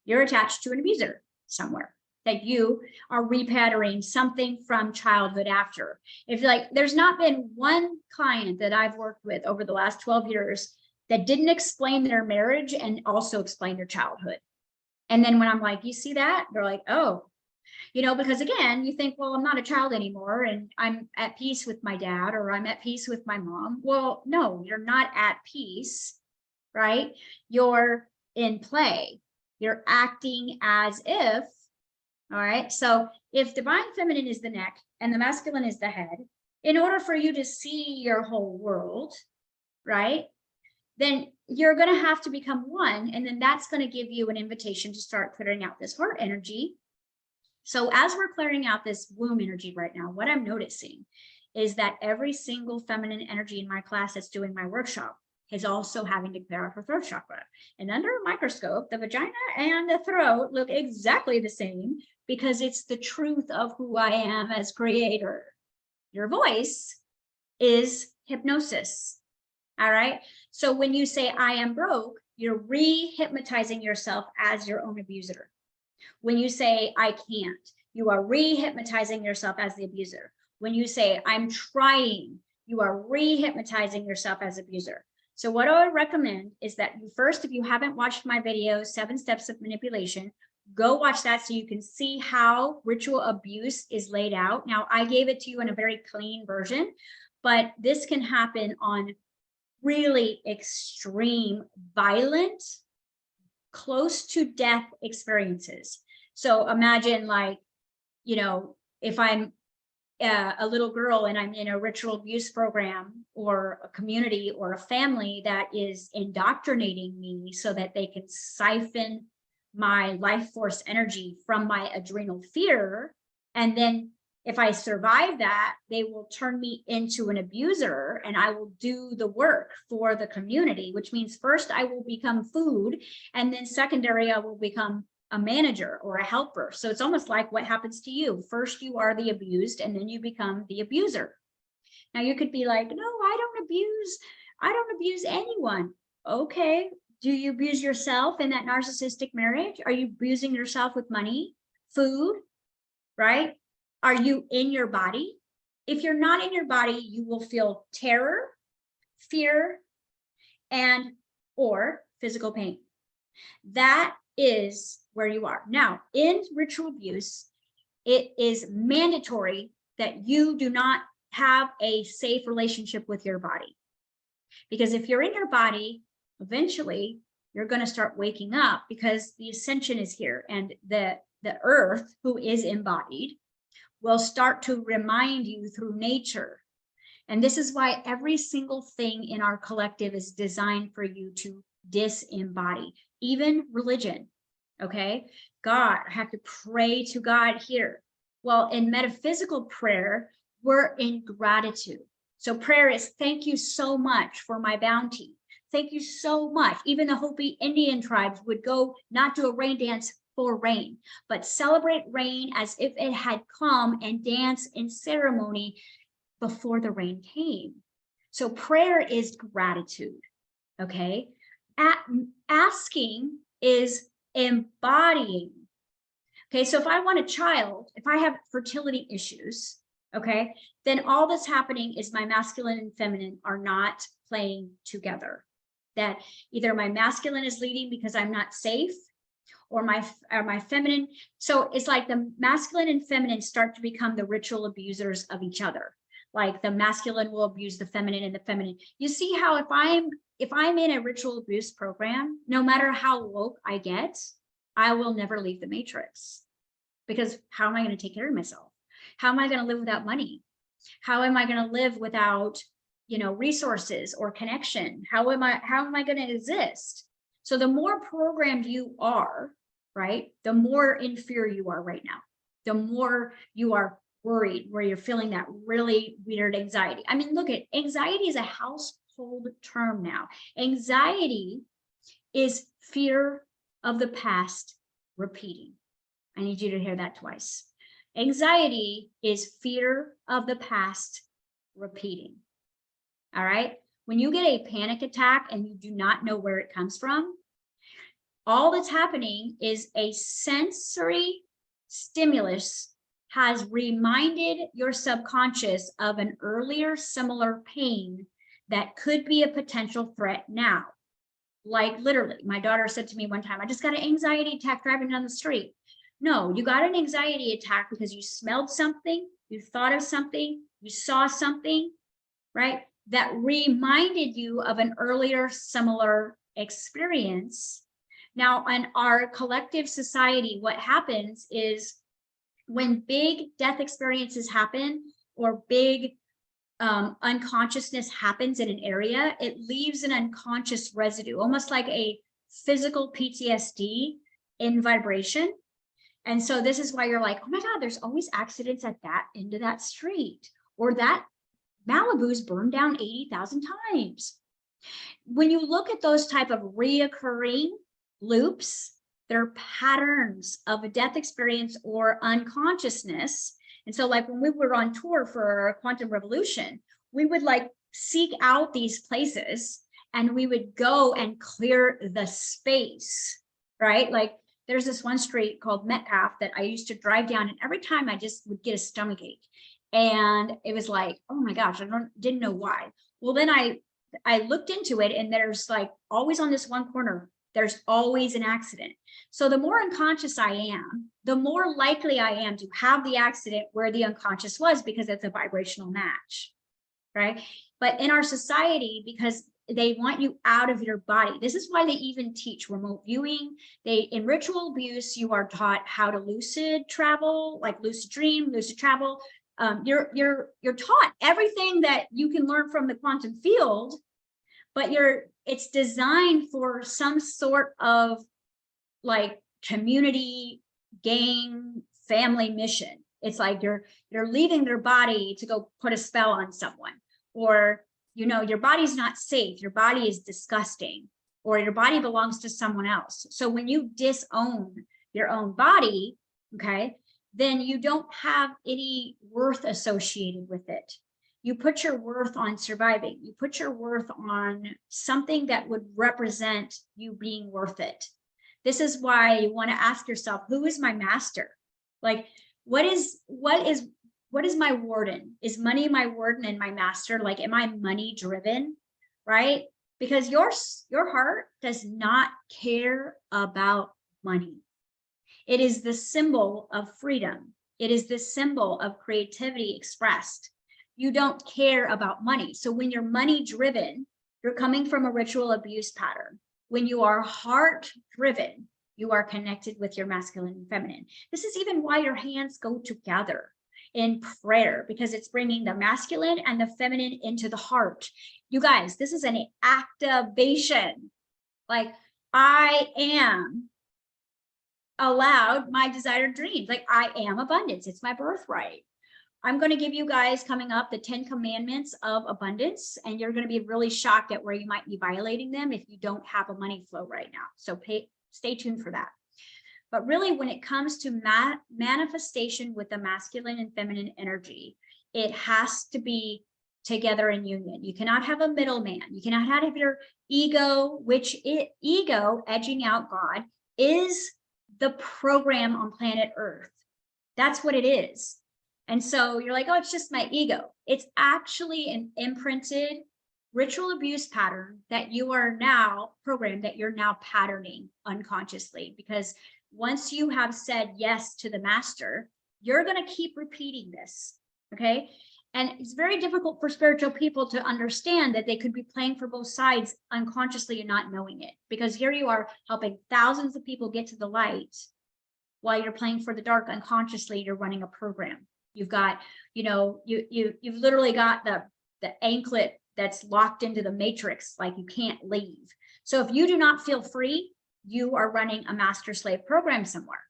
You're attached to an abuser somewhere, that you are repatterning something from childhood after. If like, there's not been one client that I've worked with over the last 12 years that didn't explain their marriage and also explain their childhood. And then when I'm like, you see that? They're like, oh, you know, because again, you think, well, I'm not a child anymore, and I'm at peace with my dad, or I'm at peace with my mom. Well, no, you're not at peace, right? You're in play. You're acting as if, all right? So if divine feminine is the neck and the masculine is the head, in order for you to see your whole world, right, then you're going to have to become one. And then that's going to give you an invitation to start clearing out this heart energy. So as we're clearing out this womb energy right now, what I'm noticing is that every single feminine energy in my class that's doing my workshop is also having to clear out her throat chakra. And under a microscope, the vagina and the throat look exactly the same, because it's the truth of who I am as creator. Your voice is hypnosis. All right. So when you say I am broke, you're re-hypnotizing yourself as your own abuser. When you say I can't, you are re-hypnotizing yourself as the abuser. When you say I'm trying, you are re-hypnotizing yourself as abuser. So what I would recommend is that you first, if you haven't watched my video, 7 Steps of Manipulation, go watch that so you can see how ritual abuse is laid out. Now, I gave it to you in a very clean version, but this can happen on really extreme, violent, close to death experiences. So imagine, like, you know, if I'm a little girl and I'm in a ritual abuse program, or a community or a family that is indoctrinating me so that they can siphon my life force energy from my adrenal fear. And then if I survive that, they will turn me into an abuser, and I will do the work for the community, which means first I will become food, and then secondary, I will become a manager or a helper. So it's almost like what happens to you. First you are the abused, and then you become the abuser. Now you could be like, no, I don't abuse anyone. Okay, Do you abuse yourself in that narcissistic marriage? Are you abusing yourself with money, food, right? Are you in your body? If you're not in your body, you will feel terror, fear, and or physical pain. That is where you are. Now, in ritual abuse, it is mandatory that you do not have a safe relationship with your body. Because if you're in your body, eventually you're going to start waking up, because the ascension is here, and the earth, who is embodied, will start to remind you through nature. And this is why every single thing in our collective is designed for you to disembody, even religion. Okay, God, I have to pray to God here. Well, in metaphysical prayer, we're in gratitude. So prayer is, thank you so much for my bounty. Thank you so much. Even the Hopi Indian tribes would go not do a rain dance for rain, but celebrate rain as if it had come, and dance in ceremony before the rain came. So prayer is gratitude. Okay, asking is embodying. Okay, so if I want a child, if I have fertility issues, okay, then all that's happening is my masculine and feminine are not playing together. That either my masculine is leading because I'm not safe, or my feminine. So it's like the masculine and feminine start to become the ritual abusers of each other. Like the masculine will abuse the feminine, and the feminine. You see how if I'm in a ritual abuse program, no matter how woke I get, I will never leave the matrix. Because how am I going to take care of myself? How am I going to live without money? How am I going to live without, resources or connection? How am I going to exist? So the more programmed you are, right, the more in fear you are right now. The more you are worried, where you're feeling that really weird anxiety. I mean, look at anxiety is a household term now. Anxiety is fear of the past repeating. I need you to hear that twice. Anxiety is fear of the past repeating. All right. When you get a panic attack and you do not know where it comes from, all that's happening is a sensory stimulus has reminded your subconscious of an earlier similar pain that could be a potential threat now. Like literally, my daughter said to me one time, I just got an anxiety attack driving down the street. No, you got an anxiety attack because you smelled something, you thought of something, you saw something, right? That reminded you of an earlier similar experience. Now, in our collective society, what happens is when big death experiences happen, or big unconsciousness happens in an area, it leaves an unconscious residue, almost like a physical PTSD in vibration. And so this is why you're like, oh my God, there's always accidents at that end of that street, or that Malibu's burned down 80,000 times. When you look at those type of reoccurring loops, they're patterns of a death experience or unconsciousness. And so like when we were on tour for Quantum Revolution, we would like seek out these places, and we would go and clear the space, right? Like there's this one street called Metcalf that I used to drive down, and every time I just would get a stomachache. And it was like, oh my gosh, didn't know why. Well, then I looked into it, and there's like always on this one corner, there's always an accident. So the more unconscious I am, the more likely I am to have the accident where the unconscious was, because it's a vibrational match, right? But in our society, because they want you out of your body, this is why they even teach remote viewing. In ritual abuse, you are taught how to lucid travel, like lucid dream, lucid travel. You're taught everything that you can learn from the quantum field, but it's designed for some sort of like community, gang, family mission. It's like you're leaving their body to go put a spell on someone, or your body's not safe, your body is disgusting, or your body belongs to someone else. So when you disown your own body, okay, then you don't have any worth associated with it. You put your worth on surviving. You put your worth on something that would represent you being worth it. This is why you want to ask yourself, who is my master? Like, what is my warden? Is money my warden and my master? Like, am I money driven? Right? Because your heart does not care about money. It is the symbol of freedom. It is the symbol of creativity expressed. You don't care about money. So when you're money driven, you're coming from a ritual abuse pattern. When you are heart driven, you are connected with your masculine and feminine. This is even why your hands go together in prayer, because it's bringing the masculine and the feminine into the heart. You guys, this is an activation. Like, I am allowed my desired dreams. Like, I am abundance. It's my birthright. I'm going to give you guys coming up the 10 commandments of abundance, and you're going to be really shocked at where you might be violating them if you don't have a money flow right now. So stay tuned for that. But really, when it comes to manifestation with the masculine and feminine energy, it has to be together in union. You cannot have a middleman. You cannot have your ego, ego edging out God is the program on planet Earth. That's what it is. And so you're like, oh, it's just my ego. It's actually an imprinted ritual abuse pattern that you are now programmed, that you're now patterning unconsciously. Because once you have said yes to the master, you're going to keep repeating this. Okay. And it's very difficult for spiritual people to understand that they could be playing for both sides unconsciously and not knowing it. Because here you are helping thousands of people get to the light while you're playing for the dark unconsciously. You're running a program. You've got, you've literally got the anklet that's locked into the matrix, like you can't leave. So if you do not feel free, you are running a master slave program somewhere.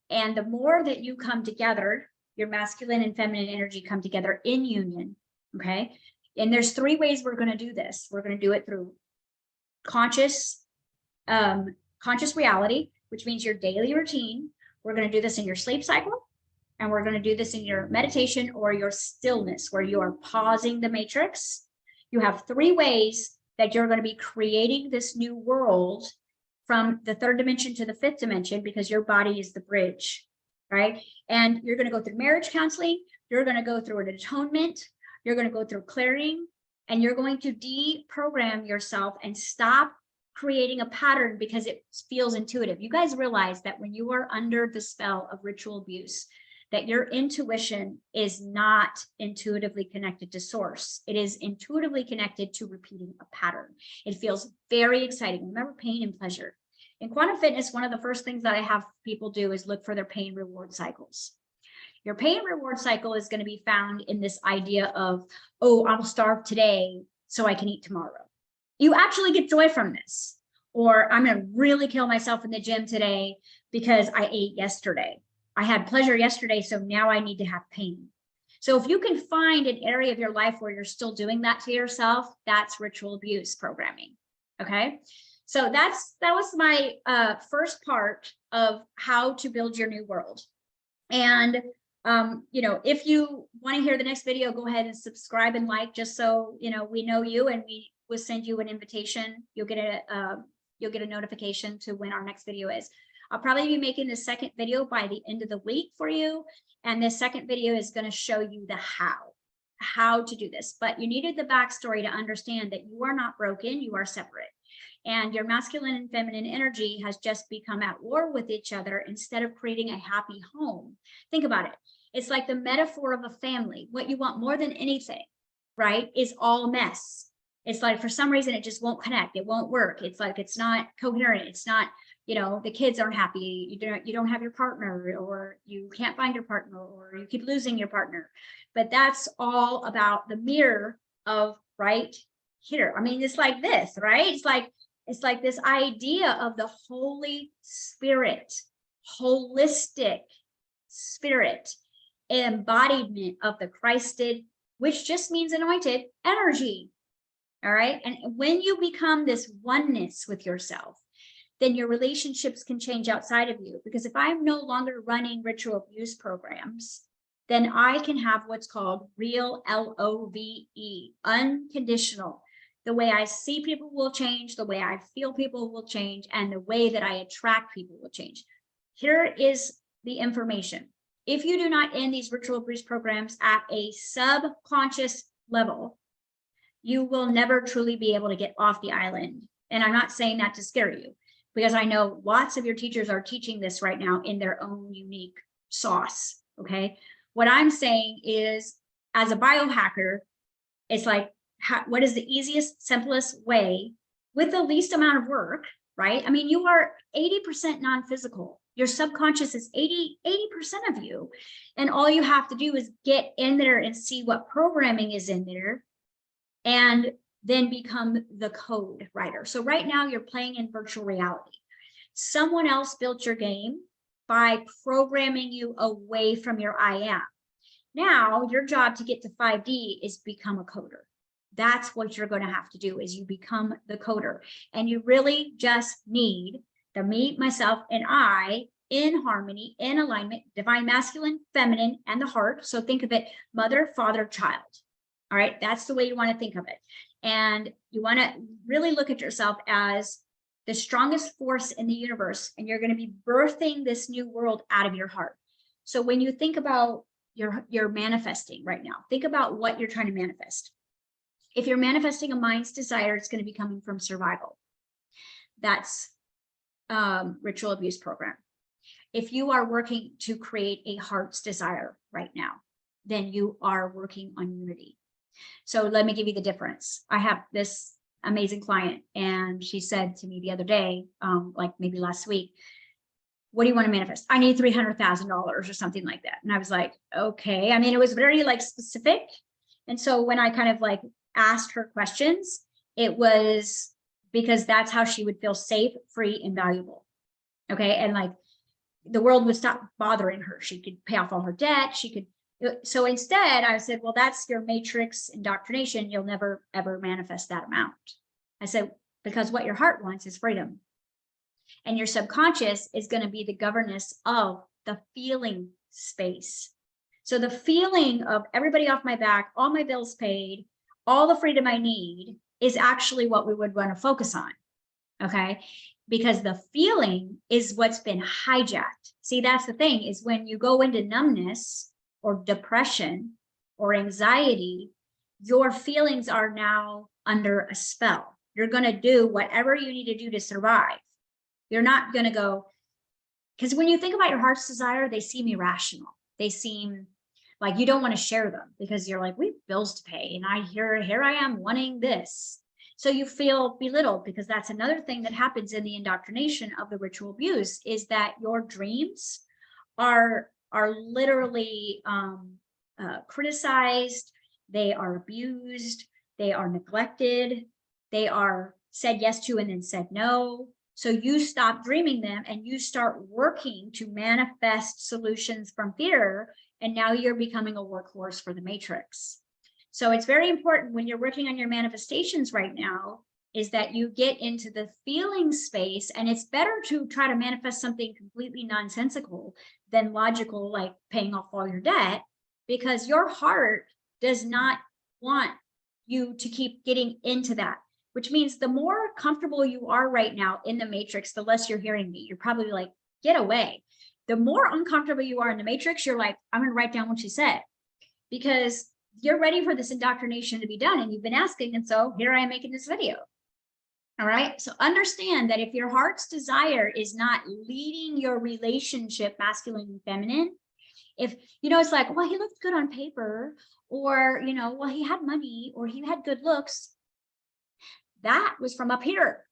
And the more that you come together, your masculine and feminine energy come together in union. Okay. And there's 3 ways we're going to do this. We're going to do it through conscious reality, which means your daily routine. We're going to do this in your sleep cycle. And we're going to do this in your meditation or your stillness, where you are pausing the matrix. You have 3 ways that you're going to be creating this new world from the 3rd dimension to the 5th dimension, because your body is the bridge, right? And you're going to go through marriage counseling. You're going to go through an atonement. You're going to go through clearing, and you're going to deprogram yourself and stop creating a pattern because it feels intuitive. You guys realize that when you are under the spell of ritual abuse, that your intuition is not intuitively connected to source. It is intuitively connected to repeating a pattern. It feels very exciting. Remember, pain and pleasure. In quantum fitness, one of the first things that I have people do is look for their pain reward cycles. Your pain reward cycle is going to be found in this idea of, oh, I'll starve today so I can eat tomorrow. You actually get joy from this. Or I'm going to really kill myself in the gym today because I ate yesterday. I had pleasure yesterday, so now I need to have pain. So if you can find an area of your life where you're still doing that to yourself, that's ritual abuse programming. Okay. So that was my first part of how to build your new world. And, if you want to hear the next video, go ahead and subscribe and like, just so, we know you, and we will send you an invitation. You'll get a notification to when our next video is. I'll probably be making the second video by the end of the week for you. And this second video is going to show you the how to do this. But you needed the backstory to understand that you are not broken, you are separate. And your masculine and feminine energy has just become at war with each other instead of creating a happy home. Think about it. It's like the metaphor of a family. What you want more than anything, right, is all mess. It's like, for some reason, it just won't connect. It won't work. It's like, it's not coherent. It's not, the kids aren't happy. You don't have your partner, or you can't find your partner, or you keep losing your partner. But that's all about the mirror of right here. I mean, it's like this, right? It's like this idea of the Holy Spirit, holistic spirit, embodiment of the Christed, which just means anointed energy. All right. And when you become this oneness with yourself, then your relationships can change outside of you. Because if I'm no longer running ritual abuse programs, then I can have what's called real, LOVE, unconditional. The way I see people will change, the way I feel people will change, and the way that I attract people will change. Here is the information. If you do not end these ritual abuse programs at a subconscious level, you will never truly be able to get off the island. And I'm not saying that to scare you, because I know lots of your teachers are teaching this right now in their own unique sauce, okay? What I'm saying is, as a biohacker, it's like, what is the easiest, simplest way with the least amount of work, right? I mean, you are 80% non-physical. Your subconscious is 80% of you. And all you have to do is get in there and see what programming is in there and then become the code writer. So right now you're playing in virtual reality. Someone else built your game by programming you away from your I am. Now your job to get to 5D is become a coder. That's what you're going to have to do, is you become the coder. And you really just need the me, myself, and I in harmony, in alignment, divine masculine, feminine, and the heart. So think of it, mother, father, child. All right, that's the way you want to think of it. And you want to really look at yourself as the strongest force in the universe, and you're going to be birthing this new world out of your heart. So when you think about your manifesting right now, think about what you're trying to manifest. If you're manifesting a mind's desire, it's going to be coming from survival. That's ritual abuse program. If you are working to create a heart's desire right now, then you are working on unity. So let me give you the difference. I have this amazing client, and she said to me the other day, like maybe last week, what do you want to manifest? I need $300,000 or something like that. And I was like, okay. I mean, it was very like specific. And so when I kind of like asked her questions, it was because that's how she would feel safe, free, and valuable. Okay. And like the world would stop bothering her. She could pay off all her debt. She could. So instead I said, well, that's your matrix indoctrination. You'll never, ever manifest that amount. I said, because what your heart wants is freedom. And your subconscious is going to be the governess of the feeling space. So the feeling of everybody off my back, all my bills paid, all the freedom I need is actually what we would want to focus on. Okay. Because the feeling is what's been hijacked. See, that's the thing, is when you go into numbness or depression or anxiety, your feelings are now under a spell. You're going to do whatever you need to do to survive. You're not going to go, because when you think about your heart's desire, they seem irrational. They seem like you don't want to share them because you're like, we have bills to pay. And here I am wanting this. So you feel belittled, because that's another thing that happens in the indoctrination of the ritual abuse, is that your dreams are literally criticized. They are abused. They are neglected. They are said yes to and then said no. So you stop dreaming them and you start working to manifest solutions from fear. And now you're becoming a workhorse for the matrix. So it's very important when you're working on your manifestations right now, is that you get into the feeling space. And it's better to try to manifest something completely nonsensical than logical, like paying off all your debt, because your heart does not want you to keep getting into that. Which means the more comfortable you are right now in the matrix, the less you're hearing me. You're probably like, get away. The more uncomfortable you are in the matrix, you're like, I'm going to write down what she said, because you're ready for this indoctrination to be done. And you've been asking. And so here I am making this video. All right. So understand that if your heart's desire is not leading your relationship, masculine and feminine, if, it's like, well, he looked good on paper, or, well, he had money, or he had good looks. That was from up here,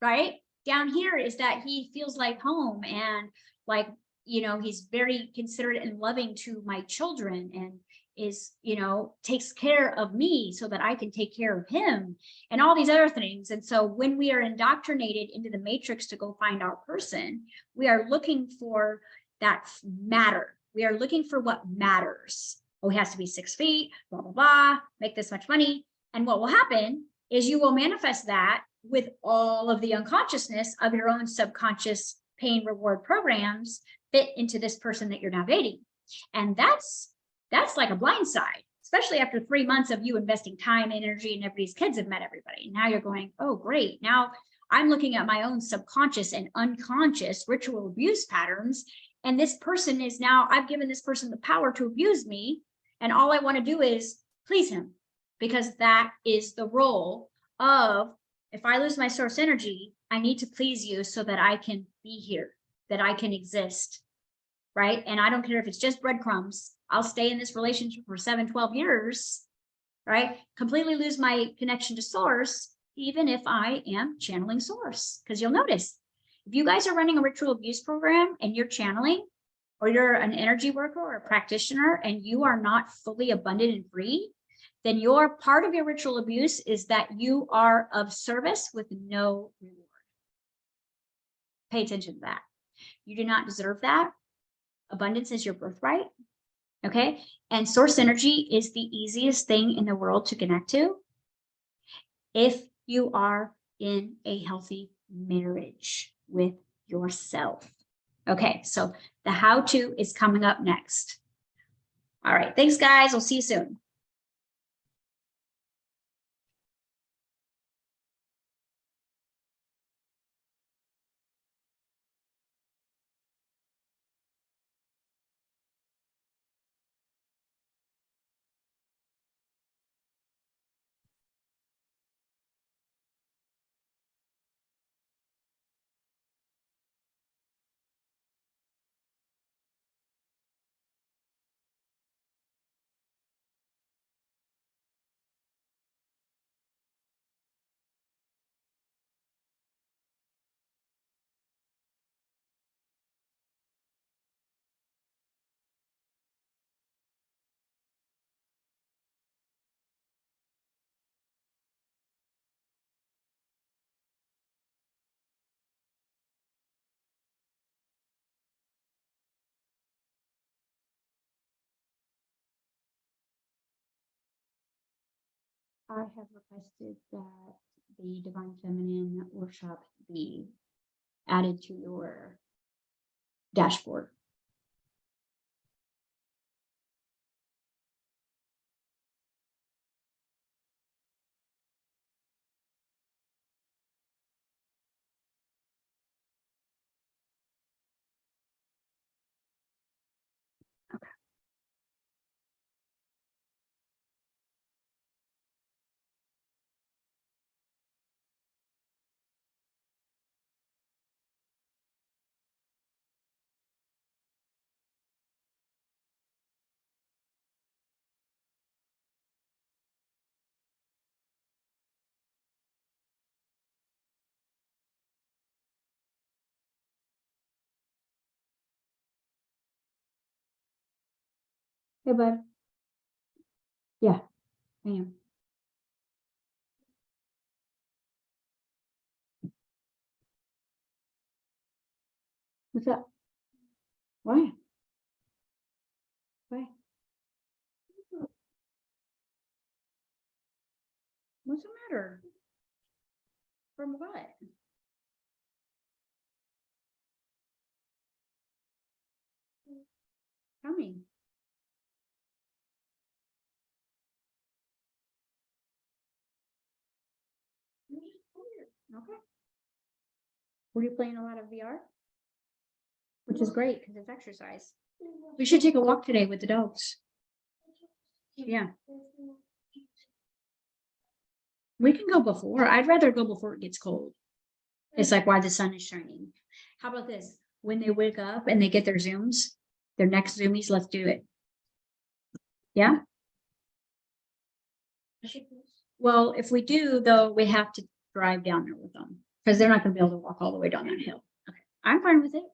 right? Down here is that he feels like home, and like, he's very considerate and loving to my children, and is, takes care of me so that I can take care of him, and all these other things. And so when we are indoctrinated into the matrix to go find our person, we are looking for that matter. We are looking for what matters. Oh, he has to be 6 feet, blah, blah, blah, make this much money. And what will happen is you will manifest that with all of the unconsciousness of your own subconscious pain reward programs fit into this person that you're now dating. And that's That's like a blind side, especially after 3 months of you investing time, energy, and everybody's kids have met everybody. Now you're going, oh, great. Now I'm looking at my own subconscious and unconscious ritual abuse patterns. And this person is now, I've given this person the power to abuse me. And all I want to do is please him, because that is the role of, if I lose my source energy, I need to please you so that I can be here, that I can exist, right? And I don't care if it's just breadcrumbs. I'll stay in this relationship for 7, 12 years, right? Completely lose my connection to source, even if I am channeling source. Because you'll notice, if you guys are running a ritual abuse program and you're channeling, or you're an energy worker or a practitioner, and you are not fully abundant and free, then your part of your ritual abuse is that you are of service with no reward. Pay attention to that. You do not deserve that. Abundance is your birthright. Okay. And source energy is the easiest thing in the world to connect to if you are in a healthy marriage with yourself. Okay. So the how-to is coming up next. All right. Thanks, guys. We'll see you soon. I have requested that the Divine Feminine workshop be added to your dashboard. Okay. Hey, bud. Yeah, I am. What's up? Why? Why? What's the matter? From what? Tell me. Okay. Were you playing a lot of VR? Which is great because it's exercise. We should take a walk today with the dogs. Yeah. We can go before. I'd rather go before it gets cold. It's like why the sun is shining. How about this? When they wake up and they get their Zooms, their next Zoomies, let's do it. Yeah. Well, if we do, though, we have to drive down there with them because they're not going to be able to walk all the way down that hill. Okay. I'm fine with it.